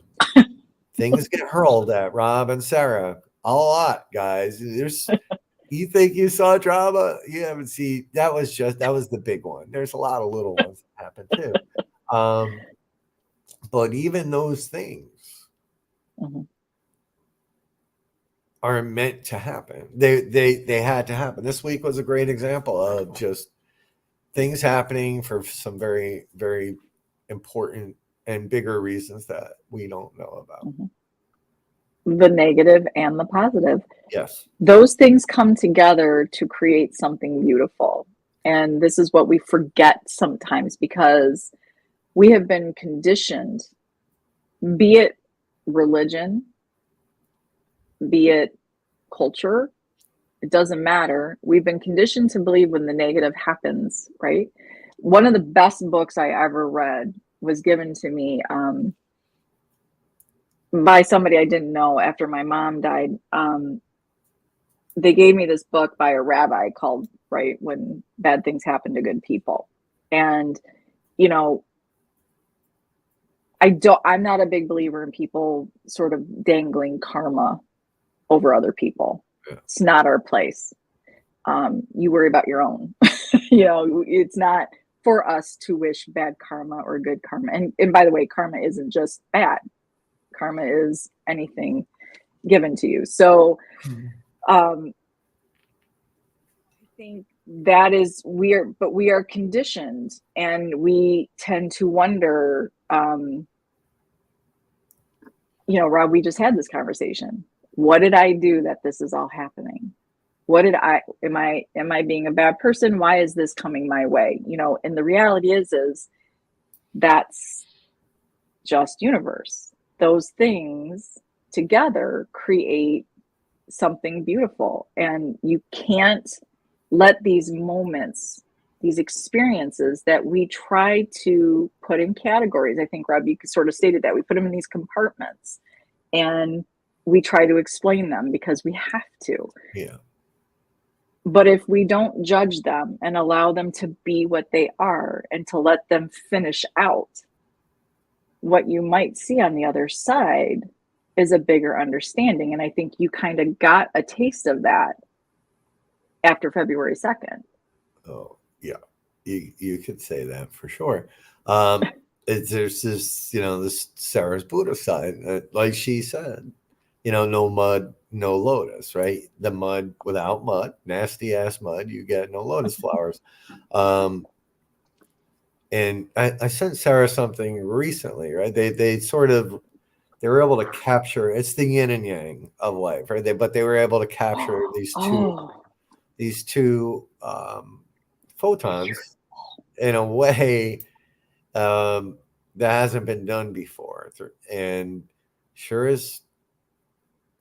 things get hurled at Rob and Sarah a lot, guys. You think you saw drama? You haven't seen. That was the big one. There's a lot of little ones that happen too. But even those things are meant to happen. They had to happen. This week was a great example of just things happening for some very, very important and bigger reasons that we don't know about. The negative and the positive. Yes. Those things come together to create something beautiful. And this is what we forget sometimes because we have been conditioned, be it religion, be it culture, it doesn't matter. We've been conditioned to believe when the negative happens, right? One of the best books I ever read was given to me by somebody I didn't know after my mom died. they gave me this book by a rabbi called, right, When Bad Things Happen to Good People. And, you know, I'm not a big believer in people sort of dangling karma over other people. Yeah. It's not our place. You worry about your own. You know, it's not for us to wish bad karma or good karma. And by the way, karma isn't just bad. Karma is anything given to you. So I think that is we are conditioned, and we tend to wonder, you know, Rob, we just had this conversation. What did I do that this is all happening? What did am I being a bad person? Why is this coming my way? You know, and the reality is that's just universe. Those things together create something beautiful. And you can't let these moments, these experiences that we try to put in categories. I think, Rob, you sort of stated that we put them in these compartments and we try to explain them because we have to. Yeah. But if we don't judge them and allow them to be what they are and to let them finish out, what you might see on the other side is a bigger understanding. And I think you kind of got a taste of that after February 2nd. Oh, yeah. You could say that for sure. There's this, you know, this Sarah's Buddha side, like she said, you know, no mud, no lotus, right? The mud without mud, nasty ass mud, you get no lotus flowers. And I sent Sarah something recently, right? They sort of they were able to capture it's the yin and yang of life, right? But they were able to capture these two photons in a way that hasn't been done before. And sure as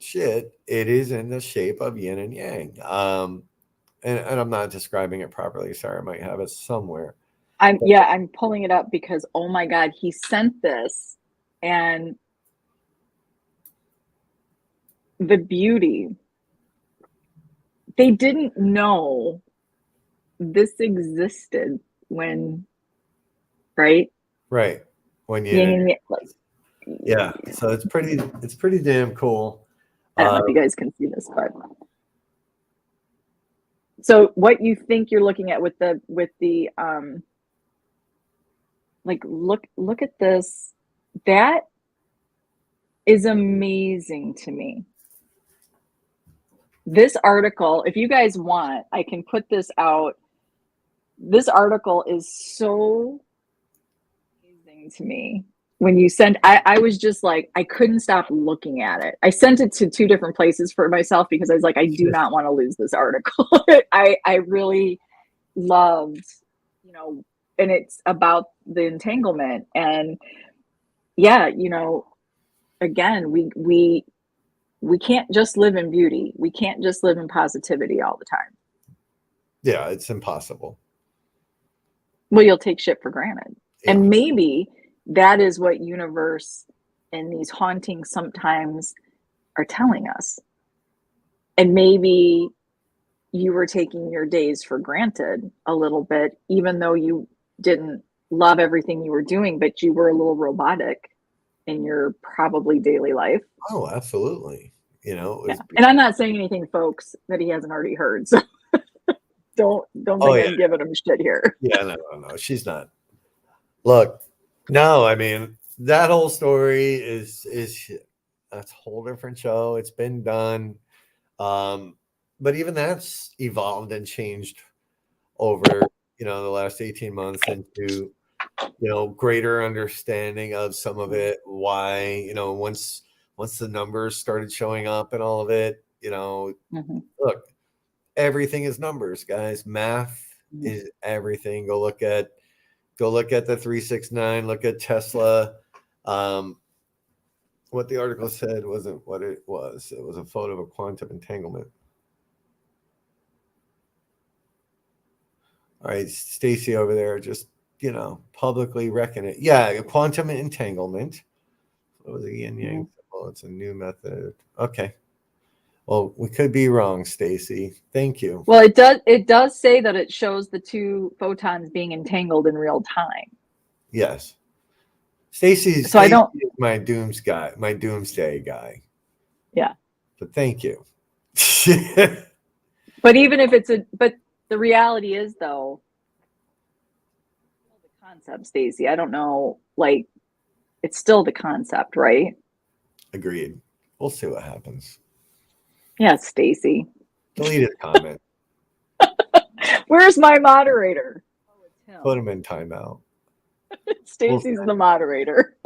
shit, it is in the shape of yin and yang. And I'm not describing it properly. Sarah might have it somewhere. I'm pulling it up because, oh my God, he sent this, and the beauty, they didn't know this existed when, right? Right. When you Like, yeah. So it's pretty damn cool. I don't know if you guys can see this, but so what you think you're looking at with the like look at this. That is amazing to me. This article, if you guys want, I can put this out. This article is so amazing to me. When you sent, I was just like, I couldn't stop looking at it. I sent it to two different places for myself because I was like, I do not want to lose this article. I really loved, you know, and it's about the entanglement. And yeah, you know, again, we can't just live in beauty. We can't just live in positivity all the time. Yeah, it's impossible. Well, you'll take shit for granted. Yeah. And maybe that is what universe and these hauntings sometimes are telling us. And maybe you were taking your days for granted a little bit, even though you didn't love everything you were doing, but you were a little robotic in your probably daily life. Oh, absolutely. You know, Yeah. And I'm not saying anything, folks, that he hasn't already heard. So don't think I'm giving him shit here. Yeah, no. She's not. Look, no, I mean that whole story is that's a whole different show. It's been done. But even that's evolved and changed over, you know, the last 18 months into, you know, greater understanding of some of it, why, you know, once the numbers started showing up and all of it, you know, look, everything is numbers, guys. Math is everything. Go look at the 369, look at Tesla. What the article said wasn't what it was. It was a photo of a quantum entanglement. All right, Stacy over there, just, you know, publicly wrecking it. Yeah, quantum entanglement. What was the yin yang symbol? It's a new method. Okay. Well, we could be wrong, Stacy. Thank you. Well, it does say that it shows the two photons being entangled in real time. Yes. Stacy So I don't, is my doomsday guy. yeah. But thank you. But even if but the reality is though, the concept, Stacey. I don't know, like it's still the concept, right? Agreed. We'll see what happens. Yeah, Stacey. Delete his comment. Where's my moderator? Oh, it's him. Put him in timeout. Stacey's the moderator.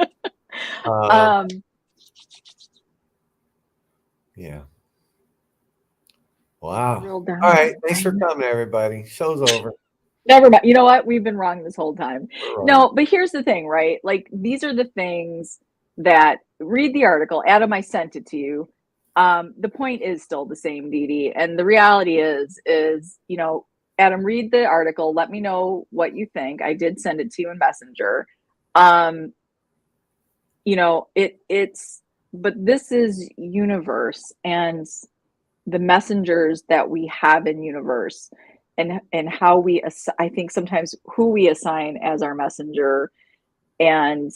Yeah. Wow. All right. Thanks for coming, everybody. Show's over. Never mind. You know what? We've been wrong this whole time. No, but here's the thing, right? Like these are the things that read the article. Adam, I sent it to you. The point is still the same, Dee Dee. And the reality is, Adam, read the article. Let me know what you think. I did send it to you in Messenger. But this is universe and the messengers that we have in universe and how I think sometimes who we assign as our messenger and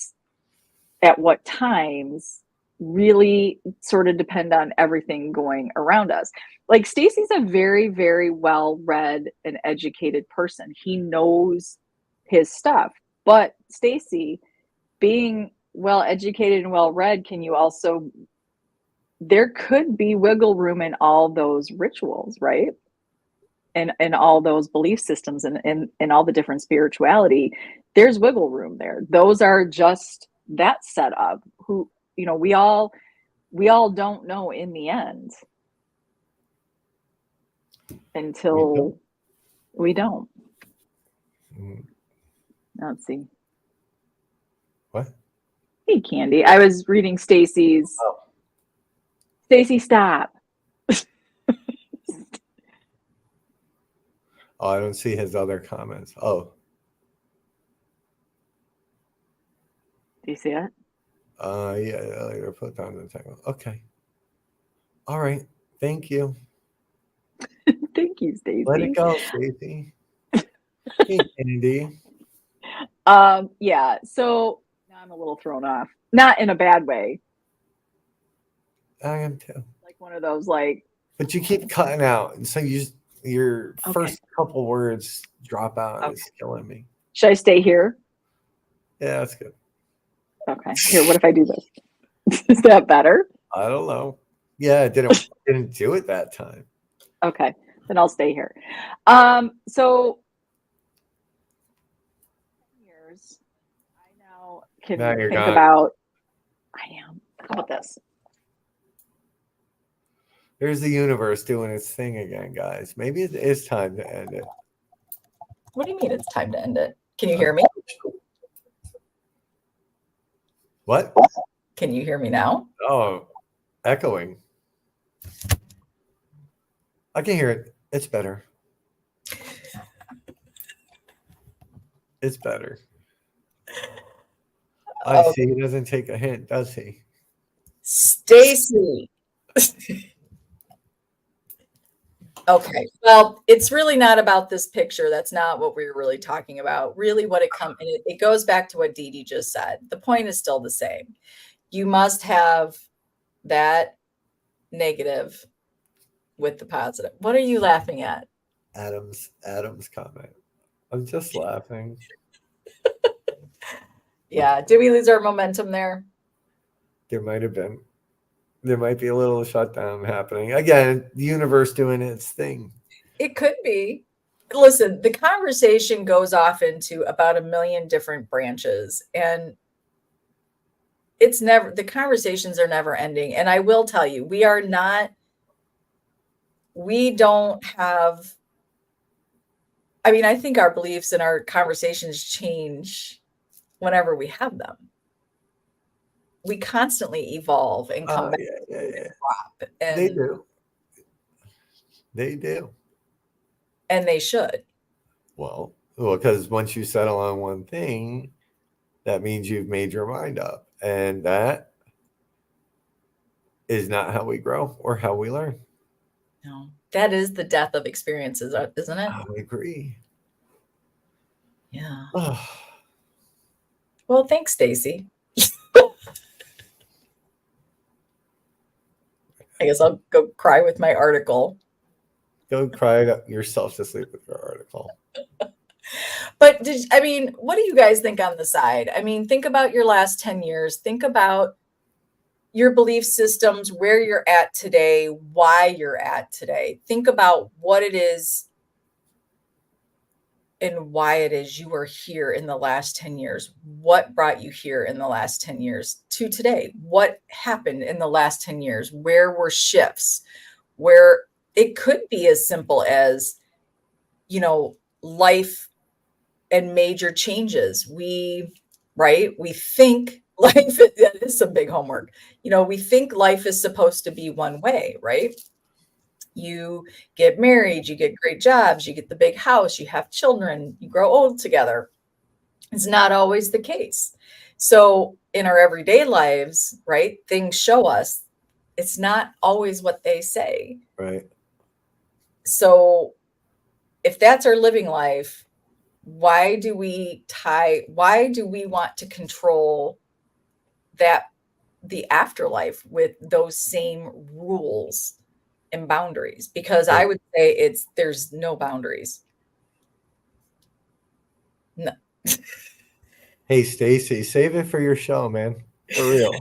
at what times really sort of depend on everything going around us. Like Stacy's a very, very well-read and educated person. He knows his stuff. But Stacy, being well-educated and well-read, there could be wiggle room in all those rituals, right? And all those belief systems and all the different spirituality, there's wiggle room there. Those are just that setup. Who, we all don't know in the end until we don't. Let's see. What? Hey, Candy. I was reading Stacy's. Oh. Stacy, stop. Oh, I don't see his other comments. Oh. Do you see it? Yeah, later put down the title. Okay. All right. Thank you. Thank you, Stacy. Let it go, Stacy. Hey, Candy. Yeah. So now I'm a little thrown off. Not in a bad way. I am too. Like one of those, like. But you keep cutting out, and so your first couple words drop out, and it's killing me. Should I stay here? Yeah, that's good. Okay. Here, what if I do this? Is that better? I don't know. Yeah, it didn't do it that time. Okay, then I'll stay here. So years, I now can think about. I am. How about this? There's the universe doing its thing again, guys. Maybe it is time to end it. What do you mean it's time to end it? Can you hear me? What? Can you hear me now? Oh, echoing. I can hear it. It's better. It's better. I see. He doesn't take a hint, does he? Stacy. Okay. Well, it's really not about this picture. That's not what we're really talking about. Really what it goes back to what Dee Dee just said. The point is still the same. You must have that negative with the positive. What are you laughing at? Adam's comment. I'm just laughing. Yeah. Did we lose our momentum there? There might have been. There might be a little shutdown happening. Again, the universe doing its thing. It could be. Listen, the conversation goes off into about 1 million different branches, and the conversations are never ending. And I will tell you, we don't have, I think our beliefs and our conversations change whenever we have them. We constantly evolve and come back to the crop. And they do. They do. And they should. Well, because once you settle on one thing, that means you've made your mind up. And that is not how we grow or how we learn. No, that is the death of experiences, isn't it? I agree. Yeah. Oh, Well, thanks, Stacy. I guess I'll go cry with my article. go cry yourself to sleep with your article. But what do you guys think on the side? I mean, think about your last 10 years. Think about your belief systems, where you're at today, why you're at today. Think about what it is and why it is you are here in the last 10 years. What brought you here in the last 10 years to today? What happened in the last 10 years? Where were shifts? Where it could be as simple as, life and major changes. We think life, that is some big homework. We think life is supposed to be one way, right? You get married, you get great jobs, you get the big house, you have children, you grow old together. It's not always the case. So in our everyday lives, right, things show us it's not always what they say. Right. So if that's our living life, why do we want to control the afterlife with those same rules and boundaries? Because I would say there's no boundaries. No. Hey, Stacy, save it for your show, man. For real.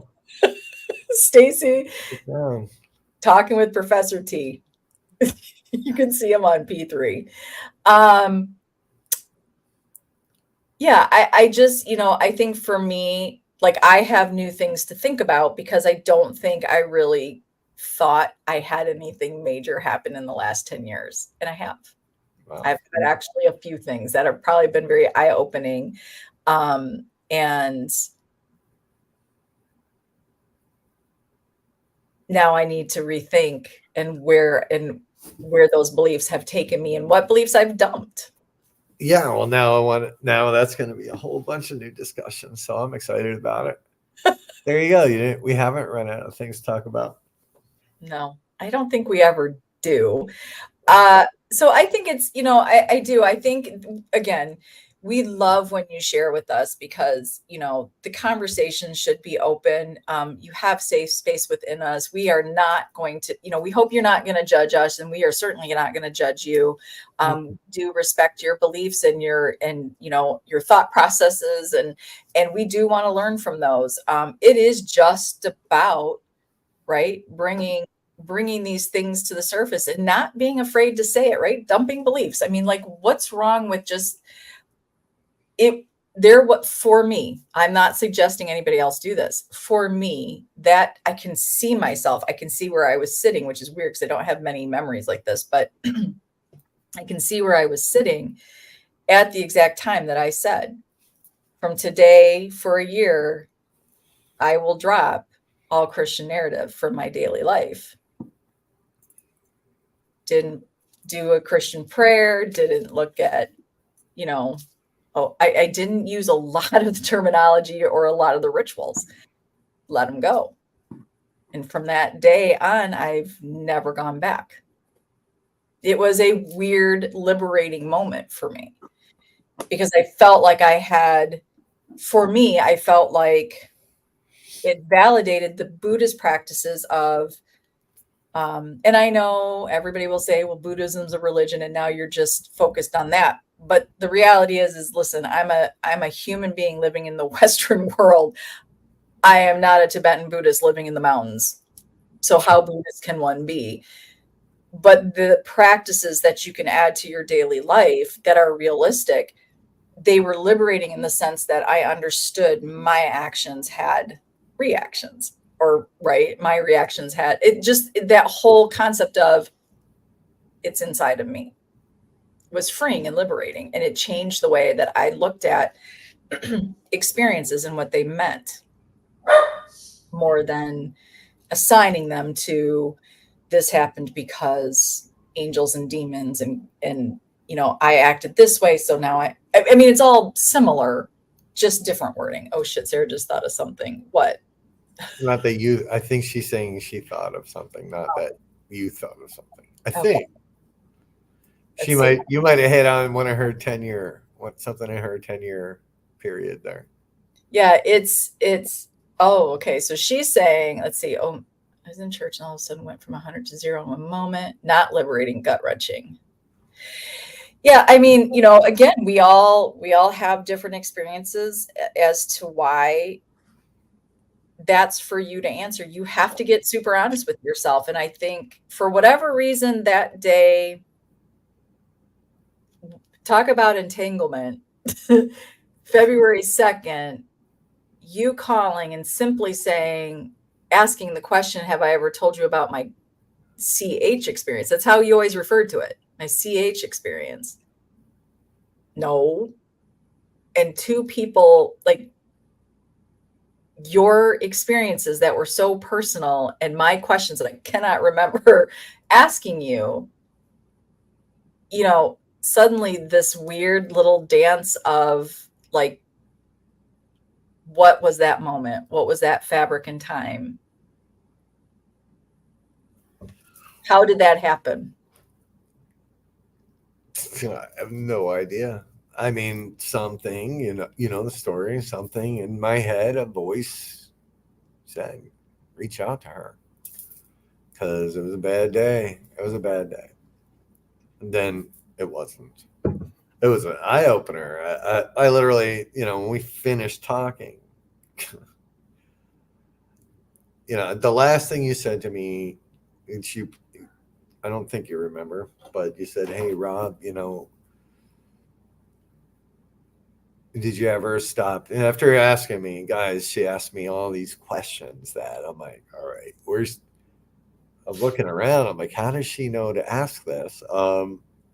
Stacy Sit down. talking with Professor T. You can see him on P3. Yeah, I just, I think for me, like, I have new things to think about because I don't think I really thought I had anything major happen in the last 10 years. And I have. Wow. I've had actually a few things that have probably been very eye-opening. And now I need to rethink and where those beliefs have taken me and what beliefs I've dumped. Yeah, well, now that's going to be a whole bunch of new discussions, so I'm excited about it. There you go. We haven't run out of things to talk about. No, I don't think we ever do. So I think it's, I do. I think, again, we love when you share with us because, the conversation should be open. You have safe space within us. We are not going to, we hope you're not going to judge us, and we are certainly not going to judge you. Do respect your beliefs and your thought processes. And we do want to learn from those. It is just about, right, bringing these things to the surface and not being afraid to say it, right? Dumping beliefs. I mean, like, what's wrong with just it? For me, I'm not suggesting anybody else do this. For me, that I can see myself, I can see where I was sitting, which is weird because I don't have many memories like this, but I can see where I was sitting at the exact time that I said, from today for a year, I will drop all Christian narrative from my daily life. Didn't do a Christian prayer, didn't look at, I didn't use a lot of the terminology or a lot of the rituals. Let them go. And from that day on, I've never gone back. It was a weird, liberating moment for me because I felt like I felt like it validated the Buddhist practices of, and I know everybody will say, well, Buddhism's a religion and now you're just focused on that. But the reality is listen, I'm a human being living in the Western world. I am not a Tibetan Buddhist living in the mountains. So how Buddhist can one be? But the practices that you can add to your daily life that are realistic, they were liberating in the sense that I understood my actions had reactions, or right, my reactions had it. Just that whole concept of it's inside of me was freeing and liberating, and it changed the way that I looked at experiences and what they meant, more than assigning them to this happened because angels and demons and I acted this way, so now I mean, it's all similar, just different wording. Oh shit, Sarah just thought of something. What? Not that I think she's saying she thought of something, not that you thought of something. I Okay. think Let's see. you might have hit on something in her 10-year period there. Yeah, oh, okay. So she's saying, let's see. Oh, I was in church and all of a sudden went from 100 to 0 in a moment. Not liberating, gut wrenching. Yeah, I mean, again, we all have different experiences as to why that's for you to answer. You have to get super honest with yourself. And I think for whatever reason that day, talk about entanglement, February 2nd, you calling and simply asking the question, have I ever told you about my CH experience? That's how you always referred to it, my CH experience. No. And two people, like, your experiences that were so personal and my questions that I cannot remember asking you, suddenly this weird little dance of like, what was that moment? What was that fabric in time? How did that happen? I have no idea. I mean, something, the story, something in my head, a voice said, reach out to her. Because it was a bad day. It was a bad day. And then it wasn't. It was an eye opener. I literally, when we finished talking, the last thing you said to me, I don't think you remember, but you said, hey, Rob, did you ever stop? And after asking me, guys, she asked me all these questions that I'm like, all right, I'm looking around. I'm like, how does she know to ask this?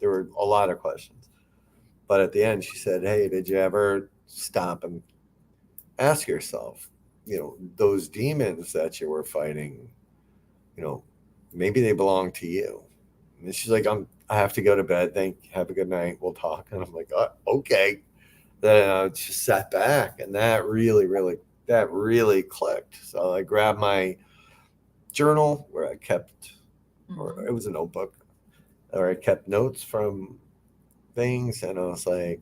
There were a lot of questions. But at the end, she said, hey, did you ever stop and ask yourself, those demons that you were fighting, maybe they belong to you? And she's like, I have to go to bed. Have a good night. We'll talk. And I'm like, okay. Then I just sat back, and that really clicked. So I grabbed my journal where I kept, or it was a notebook, or I kept notes from things, and I was like,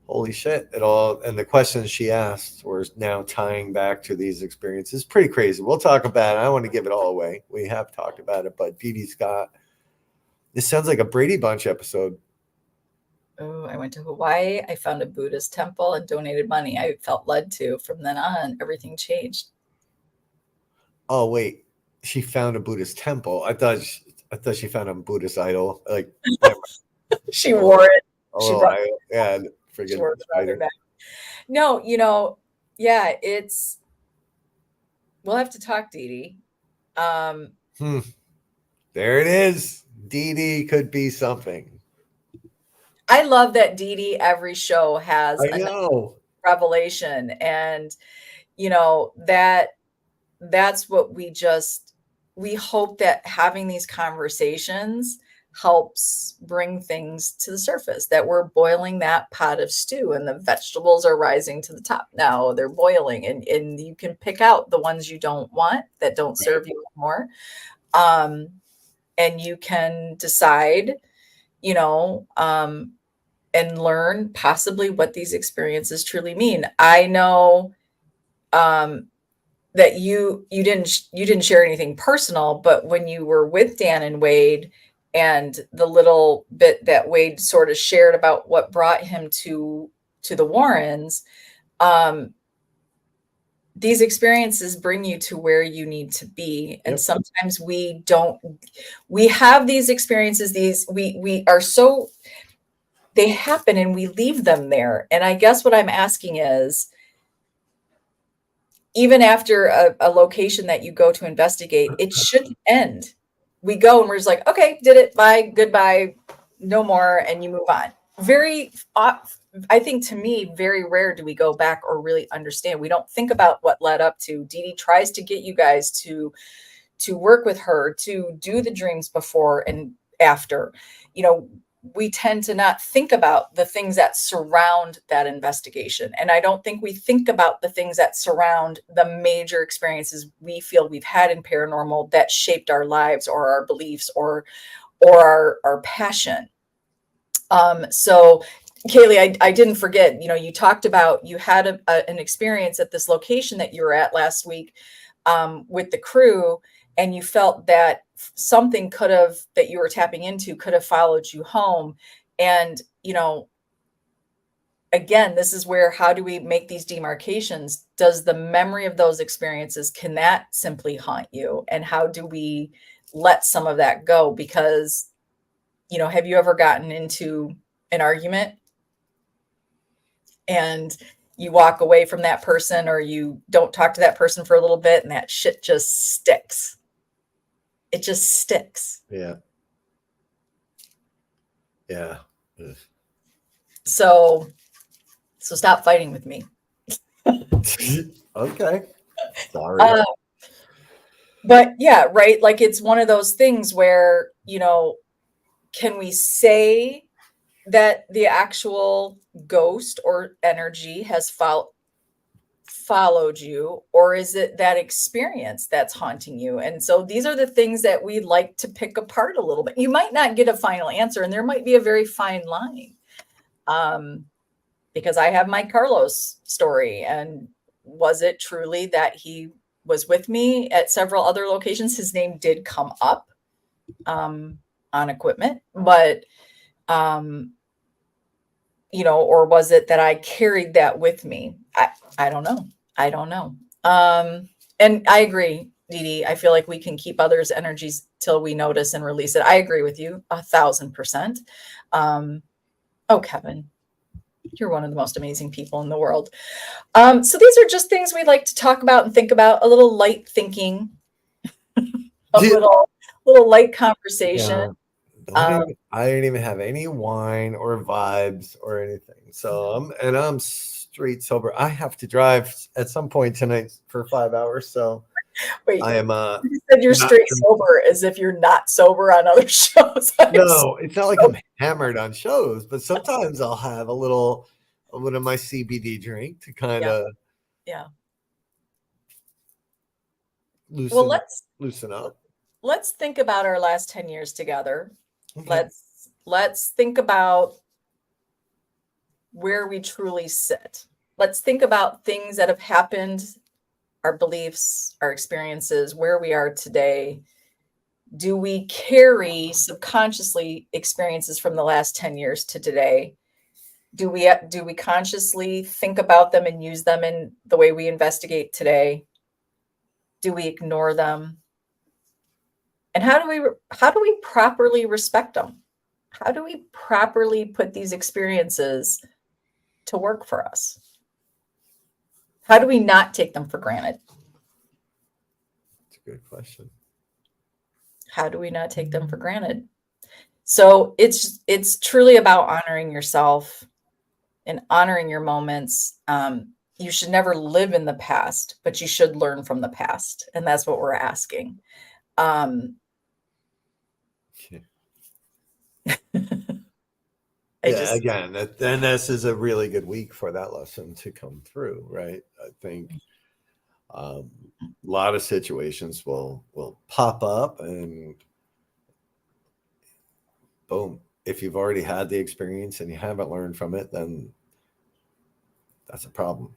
holy shit! And the questions she asked were now tying back to these experiences. Pretty crazy. We'll talk about it. I don't want to give it all away. We have talked about it, but Dee Dee Scott. This sounds like a Brady Bunch episode. Oh, I went to Hawaii. I found a Buddhist temple and donated money. I felt led to. From then on, everything changed. Oh wait, she found a Buddhist temple. I thought she found a Buddhist idol. Like she wore it. She brought it. Yeah, she wore it back. No, yeah, we'll have to talk, Dee Dee. There it is. Dee Dee could be something. I love that Dee Dee every show has a revelation, and that's what we hope that having these conversations helps bring things to the surface, that we're boiling that pot of stew and the vegetables are rising to the top. Now they're boiling, and you can pick out the ones you don't want that don't serve you anymore. And you can decide, and learn possibly what these experiences truly mean. I know that you didn't share anything personal, but when you were with Dan and Wade, and the little bit that Wade sort of shared about what brought him to the Warrens, these experiences bring you to where you need to be. And sometimes we have these experiences, they happen and we leave them there. And I guess what I'm asking is, even after a location that you go to investigate, it shouldn't end. We go and we're just like, okay, did it, bye, goodbye, no more, and you move on. I think, to me, very rare do we go back or really understand. We don't think about what led up to. Dee Dee tries to get you guys to work with her, to do the dreams before and after. we tend to not think about the things that surround that investigation. And I don't think we think about the things that surround the major experiences we feel we've had in paranormal that shaped our lives or our beliefs or our passion. So Kaylee, I didn't forget, you talked about you had an experience at this location that you were at last week with the crew, and you felt that something that you were tapping into could have followed you home. And, again, this is where, how do we make these demarcations? Does the memory of those experiences, can that simply haunt you? And how do we let some of that go? Because, have you ever gotten into an argument and you walk away from that person, or you don't talk to that person for a little bit and that shit just sticks? It just sticks. Yeah. Yeah. So stop fighting with me. Okay. Sorry. But yeah, right. Like, it's one of those things where, can we say that the actual ghost or energy has followed you, or is it that experience that's haunting you? And so these are the things that we like to pick apart a little bit. You might not get a final answer, and there might be a very fine line. Because I have my Carlos story, and was it truly that he was with me at several other locations? His name did come up on equipment, but or was it that I carried that with me? I don't know. I don't know. And I agree, Dee Dee. I feel like we can keep others' energies till we notice and release it. I agree with you 1,000%. Oh, Kevin, you're one of the most amazing people in the world. So these are just things we like to talk about and think about, a little light thinking, a little light conversation. Yeah. I didn't even have any wine or vibes or anything. So I'm straight sober. I have to drive at some point tonight for 5 hours. So wait, I am. You said you're straight sober, as if you're not sober on other shows. No, it's not like I'm hammered on shows, but sometimes I'll have a little of my CBD drink to kind of loosen up. Let's think about our last 10 years together. Okay. Let's think about where we truly sit. Let's think about things that have happened, our beliefs, our experiences, where we are today. Do we carry subconsciously experiences from the last 10 years to today? Do we consciously think about them and use them in the way we investigate today? Do we ignore them? And how do we properly respect them? How do we properly put these experiences to work for us? How do we not take them for granted? That's a good question. How do we not take them for granted? So it's truly about honoring yourself and honoring your moments. You should never live in the past, but you should learn from the past. And that's what we're asking. Again, this is a really good week for that lesson to come through, right? I think a lot of situations will pop up, and boom, if you've already had the experience and you haven't learned from it, then that's a problem.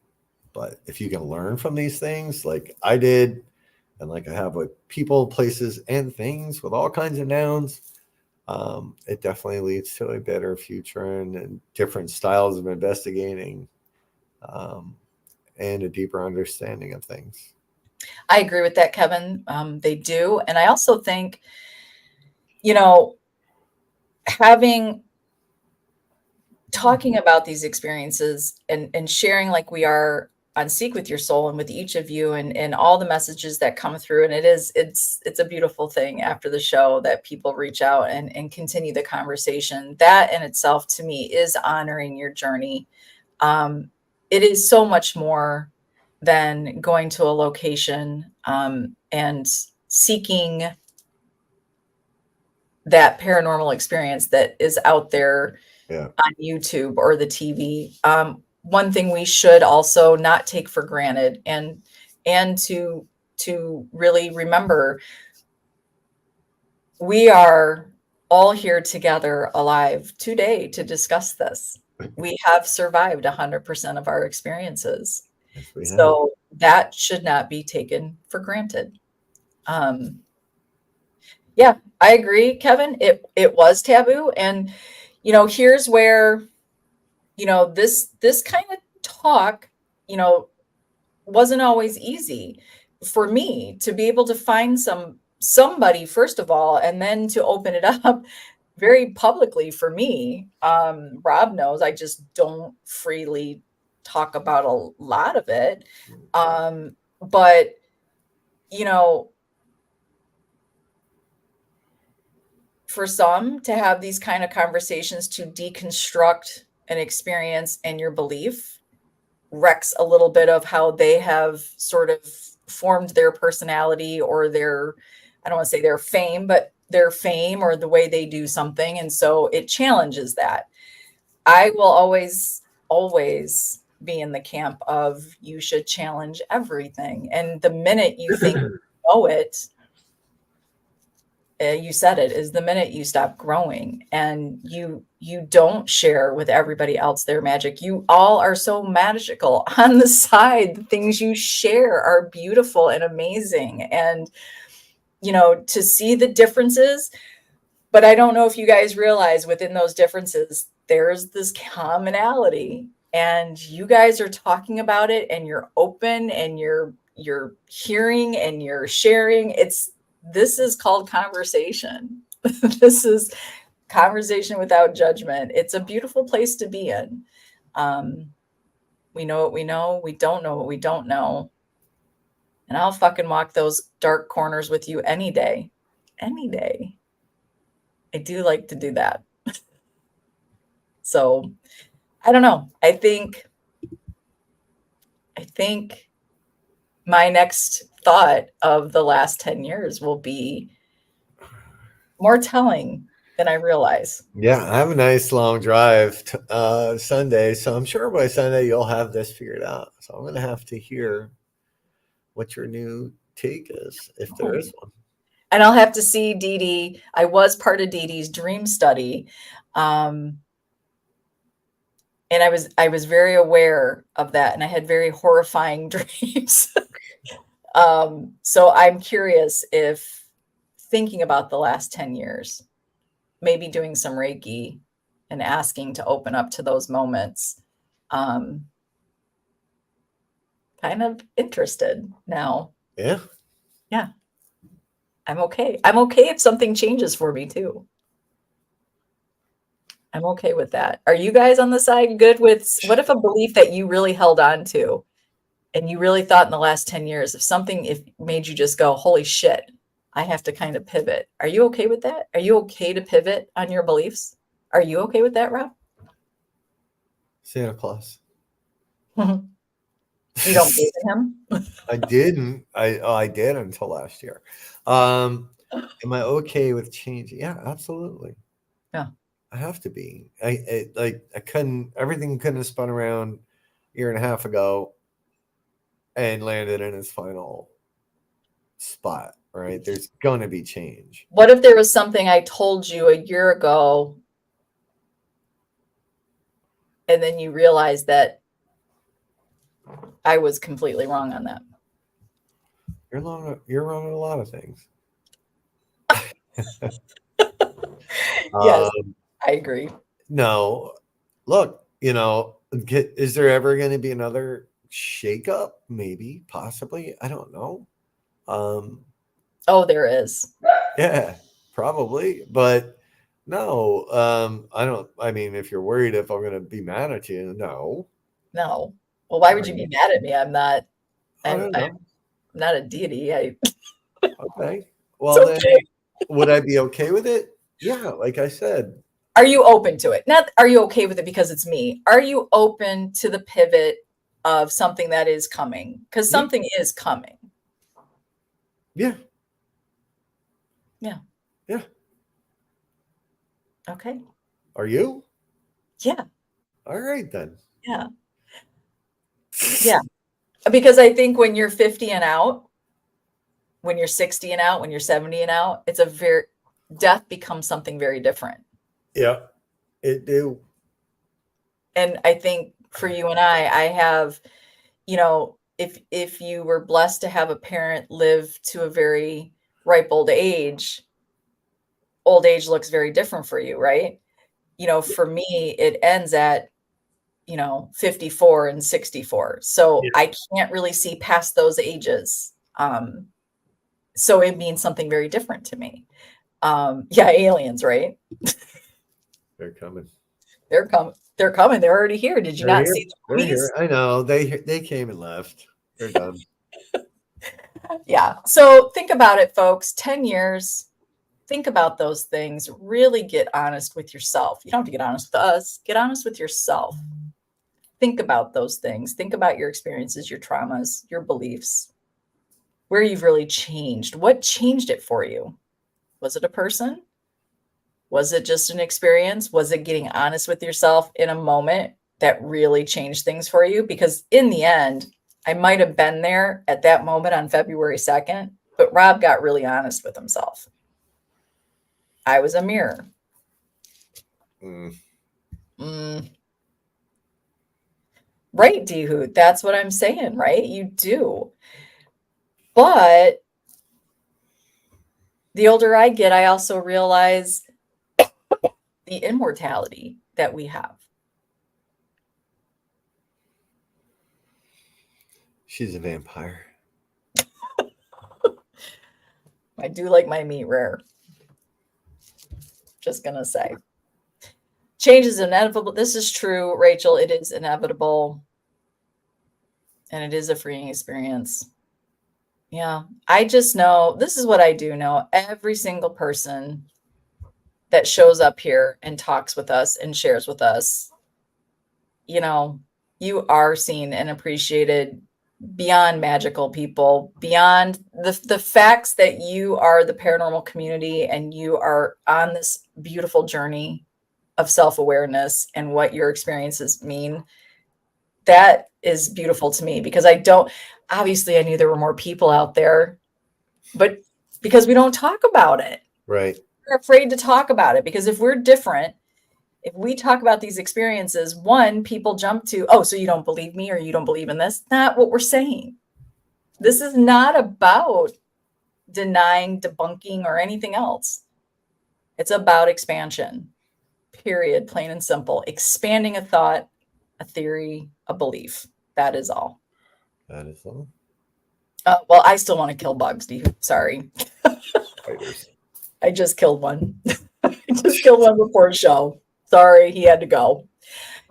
But if you can learn from these things like I did, and like I have with people, places, and things with all kinds of nouns, it definitely leads to a better future and different styles of investigating, and a deeper understanding of things. I agree with that, Kevin. They do. And I also think, talking about these experiences and sharing like we are on Seek with Your Soul and with each of you, and all the messages that come through. And it's a beautiful thing after the show that people reach out and continue the conversation. That in itself, to me, is honoring your journey. It is so much more than going to a location and seeking that paranormal experience that is out there Yeah. on YouTube or the TV. One thing we should also not take for granted, and to really remember, we are all here together alive today to discuss this. We have survived 100% of our experiences. Yes, we have. So that should not be taken for granted. Yeah, I agree, Kevin. It was taboo. And, you know, here's where, you know, this kind of talk, you know, wasn't always easy for me to be able to find somebody, first of all, and then to open it up very publicly for me. Rob knows I just don't freely talk about a lot of it. But, you know, for some to have these kind of conversations to deconstruct an experience and your belief wrecks a little bit of how they have sort of formed their personality or their, I don't want to say their fame, but their fame or the way they do something. And so it challenges that. I will always be in the camp of you should challenge everything. And the minute you think you know it, you said it, is the minute you stop growing and you don't share with everybody else their magic. You all are so magical on the side. The things you share are beautiful and amazing. And, you know, to see the differences, but I don't know if you guys realize within those differences, there's this commonality, and you guys are talking about it and you're open and you're hearing and you're sharing. This is called conversation. This is conversation without judgment. It's a beautiful place to be in. We know what we know. We don't know what we don't know. And I'll fucking walk those dark corners with you any day. Any day. I do like to do that. So I don't know. I think my next thought of the last 10 years will be more telling than I realize. Yeah, I have a nice long drive Sunday, so I'm sure by Sunday you'll have this figured out. So I'm going to have to hear what your new take is, if there is one. And I'll have to see Dee Dee. I was part of Dee Dee's dream study. And I was very aware of that, and I had very horrifying dreams. So I'm curious if thinking about the last 10 years, maybe doing some Reiki and asking to open up to those moments. Kind of interested now. Yeah. Yeah. I'm okay. I'm okay if something changes for me too. I'm okay with that. Are you guys on the side good with, what if a belief that you really held on to and you really thought in the last 10 years, if made you just go, holy shit, I have to kind of pivot. Are you okay with that? Are you okay to pivot on your beliefs? Are you okay with that, Rob? Santa Claus. You don't believe in him? I didn't. I did until last year. Am I okay with change? Yeah, absolutely. Yeah. I have to be. Everything couldn't have spun around a year and a half ago and landed in its final spot, right? There's going to be change. What if there was something I told you a year ago and then you realized that I was completely wrong on that? You're wrong on a lot of things. Yes, I agree. No, look, is there ever going to be another shakeup? Maybe, possibly. I don't know. Oh, there is. Yeah, probably. But no, I don't. I mean, if you're worried if I'm going to be mad at you, no. No. Well, why would you be mad at me? I'm not a deity. Okay. Well, okay. Then would I be okay with it? Yeah, like I said. Are you open to it? Not are you okay with it because it's me? Are you open to the pivot of something that is coming? Because something is coming. Yeah. Yeah. Yeah. Okay. Are you? Yeah. All right then. Yeah. Yeah. Because I think when you're 50 and out, when you're 60 and out, when you're 70 and out, death becomes something very different. Yeah, it do. And I think for you and I have, if you were blessed to have a parent live to a very ripe old age looks very different for you, right? For me, it ends at 54 and 64. So Yeah. I can't really see past those ages. So it means something very different to me. Yeah, aliens, right? They're coming. They're coming. They're coming. They're already here. Did you They're not here. see the They're movies? here. I know. They came and left. They're done. Yeah. So think about it, folks. 10 years. Think about those things. Really get honest with yourself. You don't have to get honest with us. Get honest with yourself. Think about those things. Think about your experiences, your traumas, your beliefs, where you've really changed. What changed it for you? Was it a person? Was it just an experience? Was it getting honest with yourself in a moment that really changed things for you? Because in the end, I might have been there at that moment on February 2nd, but Rob got really honest with himself. I was a mirror. Right, D-Hoot. That's what I'm saying, right? You do. But the older I get, I also realize the immortality that we have. She's a vampire. I do like my meat rare. Just gonna say. Change is inevitable. This is true, Rachel. It is inevitable. And it is a freeing experience. Yeah. I just know, this is what I do know. Every single person that shows up here and talks with us and shares with us, you are seen and appreciated beyond magical people, beyond the facts that you are the paranormal community and you are on this beautiful journey of self-awareness and what your experiences mean. That is beautiful to me because obviously I knew there were more people out there, but because we don't talk about it. Right. We're afraid to talk about it because if we're different, if we talk about these experiences, people jump to, oh, so you don't believe me or you don't believe in this? Not what we're saying. This is not about denying, debunking, or anything else. It's about expansion, period, plain and simple. Expanding a thought, a theory, a belief. That is all. That is all. Well, I still want to kill bugs. Sorry. Spiders. I just killed one. I just killed one before the show. Sorry, he had to go.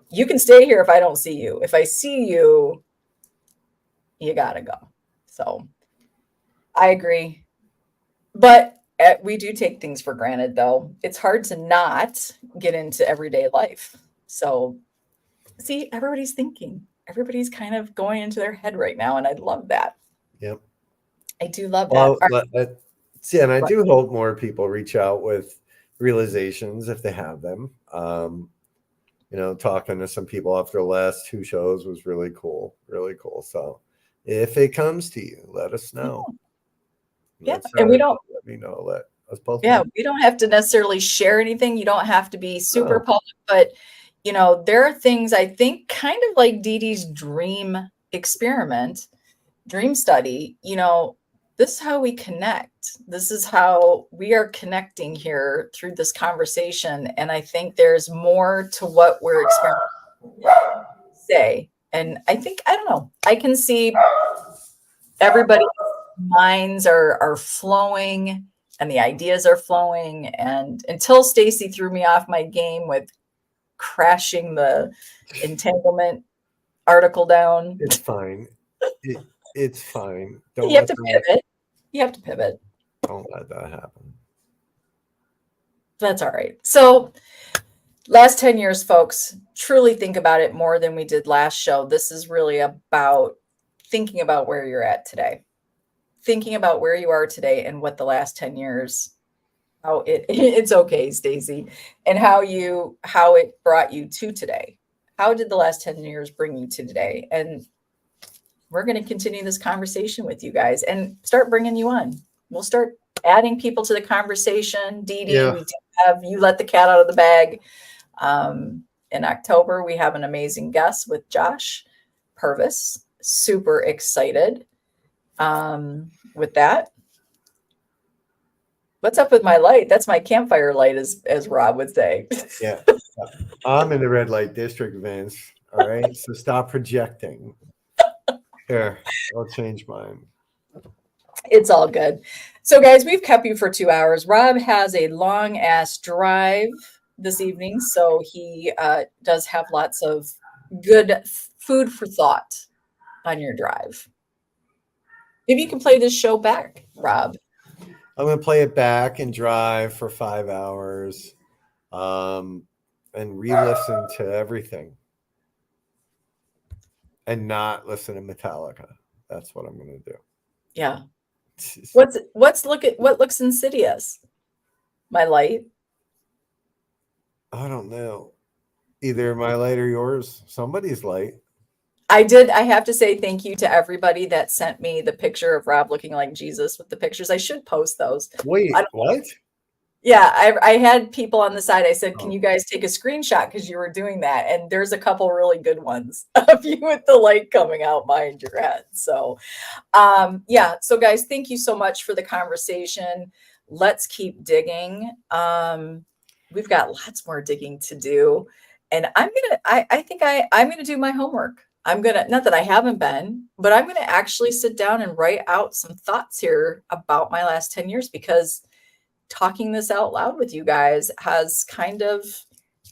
You can stay here if I don't see you. If I see you, you gotta go. So I agree. But we do take things for granted, though. It's hard to not get into everyday life. So see, everybody's thinking. Everybody's kind of going into their head right now, and I love that. Yep. I do love Well, that. and I do hope more people reach out with realizations if they have them. Talking to some people after the last 2 shows was really cool. Really cool. So if it comes to you, let us know. Yeah. And we don't, let me know. Let us both yeah, know. we don't have to necessarily share anything. You don't have to be super public, but there are things I think kind of like Dee Dee's dream experiment, dream study, this is how we connect. This is how we are connecting here through this conversation. And I think there's more to what we're experimenting say. And I don't know, I can see everybody's minds are flowing and the ideas are flowing. And until Stacy threw me off my game with crashing the entanglement article down. It's fine. It's fine. You have to pivot. You have to pivot. Don't let that happen. That's all right. So last 10 years, folks, truly think about it more than we did last show. This is really about thinking about where you're at today, thinking about where you are today and what the last 10 years how it's okay, Stacy, and how it brought you to today. How did the last 10 years bring you to today? And we're going to continue this conversation with you guys and start bringing you on. We'll start adding people to the conversation. Dee Dee, Yeah. we do have you let the cat out of the bag. In October, we have an amazing guest with Josh Purvis. Super excited with that. What's up with my light? That's my campfire light, as Rob would say. Yeah. I'm in the red light district, Vince. All right. So stop projecting. Here, I'll change mine. It's all good. So, guys, we've kept you for 2 hours. Rob has a long ass drive this evening, so he does have lots of good food for thought on your drive. Maybe you can play this show back, Rob. I'm going to play it back and drive for 5 hours and re-listen to everything and not listen to Metallica. That's what I'm going to do. Yeah. What looks insidious? My light? I don't know. Either my light or yours. Somebody's light. I have to say thank you to everybody that sent me the picture of Rob looking like Jesus with the pictures. I should post those. Wait, what? Yeah, I had people on the side. I said, can you guys take a screenshot because you were doing that? And there's a couple really good ones of you with the light coming out behind your head. So, yeah. So, guys, thank you so much for the conversation. Let's keep digging. We've got lots more digging to do. And I think I'm gonna do my homework. Not that I haven't been, but I'm gonna actually sit down and write out some thoughts here about my last 10 years, because talking this out loud with you guys has kind of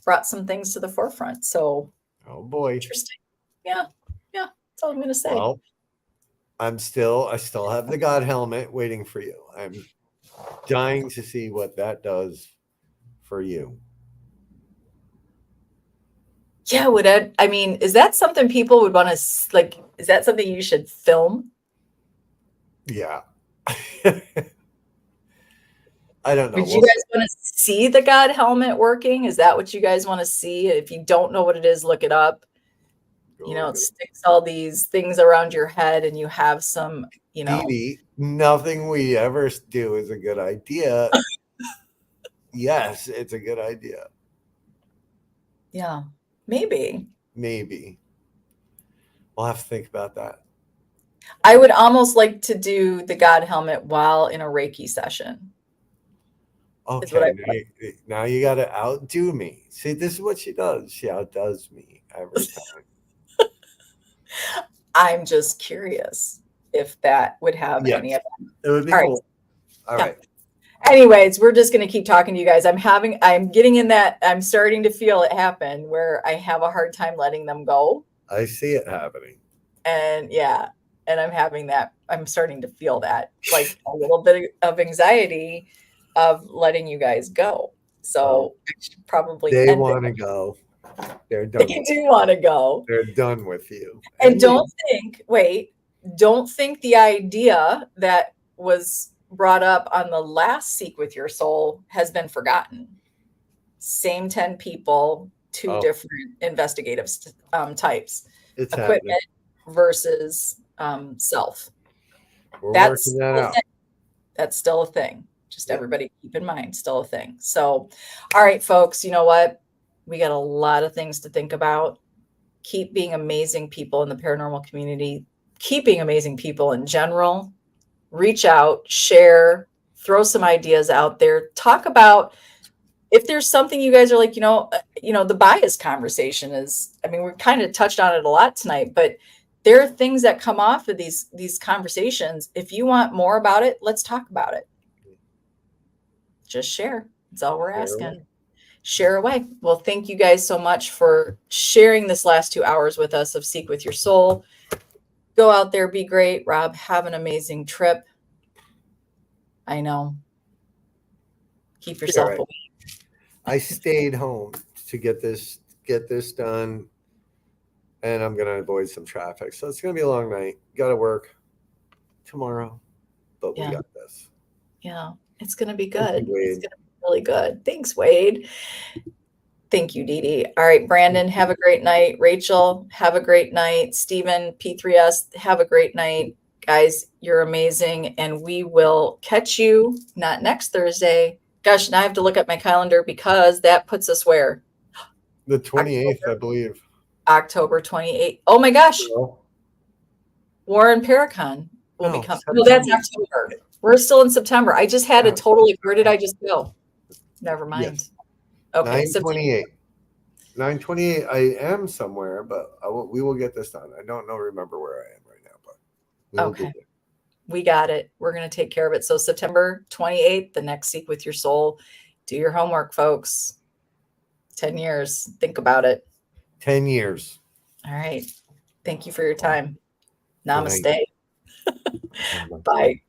brought some things to the forefront. So, oh boy, interesting. Yeah, that's all I'm gonna say. Well, I still have the God helmet waiting for you. I'm dying to see what that does for you. Yeah, is that something people would want to like? Is that something you should film? Yeah. I don't know. Would you guys want to see the God helmet working? Is that what you guys want to see? If you don't know what it is, look it up. It sticks all these things around your head and you have some, Dee, nothing we ever do is a good idea. Yes, it's a good idea. Yeah, maybe. We'll have to think about that. I would almost like to do the God helmet while in a Reiki session. Okay, now you got to outdo me. See, this is what she does. She outdoes me every time. I'm just curious if that would have any effect. It would be cool. All right. Anyways, we're just going to keep talking to you guys. I'm getting in that. I'm starting to feel it happen where I have a hard time letting them go. I see it happening. And I'm having that. I'm starting to feel that, like a little bit of anxiety of letting you guys go. So I should probably they want to go. They're done. They do want to go. They're done with you. And don't think the idea that was brought up on the last Seek with Your Soul has been forgotten. Same 10 people, two different investigative types. It's equipment happening. Versus self. We're working that out. That's still a thing. Just everybody keep in mind, still a thing. So, all right, folks, you know what? We got a lot of things to think about. Keep being amazing people in the paranormal community. Keep being amazing people in general. Reach out, share, throw some ideas out there. Talk about if there's something you guys are like, the bias conversation is, we kind of touched on it a lot tonight, but there are things that come off of these conversations. If you want more about it, let's talk about it. Just share. That's all we're asking. Share away. Well, thank you guys so much for sharing this last 2 hours with us of Seek with Your Soul. Go out there, be great. Rob, have an amazing trip. I know. Keep yourself away. I stayed home to get this done, and I'm going to avoid some traffic. So it's going to be a long night. Got to work tomorrow, but we got this. Yeah. It's going to be Thank good. you, It's Wade. going to be really good. Thanks, Wade. Thank you, Dee Dee. All right, Brandon, have a great night. Rachel, have a great night. Stephen, P3S, have a great night. Guys, you're amazing. And we will catch you not next Thursday. Gosh, now I have to look at my calendar because that puts us where? The 28th, I believe. October 28th. Oh my gosh. No. Warren Paracon will No, be coming. No, that's September. October. We're still in September. I just had a Yeah. totally, where did I just go? Never mind. Yes. Okay. 9/28. 9/28. I am somewhere, but we will get this done. I don't remember where I am right now, but we will Okay. get it. We got it. We're going to take care of it. So September 28th, the next Seek with Your Soul. Do your homework, folks. 10 years. Think about it. 10 years. All right. Thank you for your time. Good night. Namaste. Bye.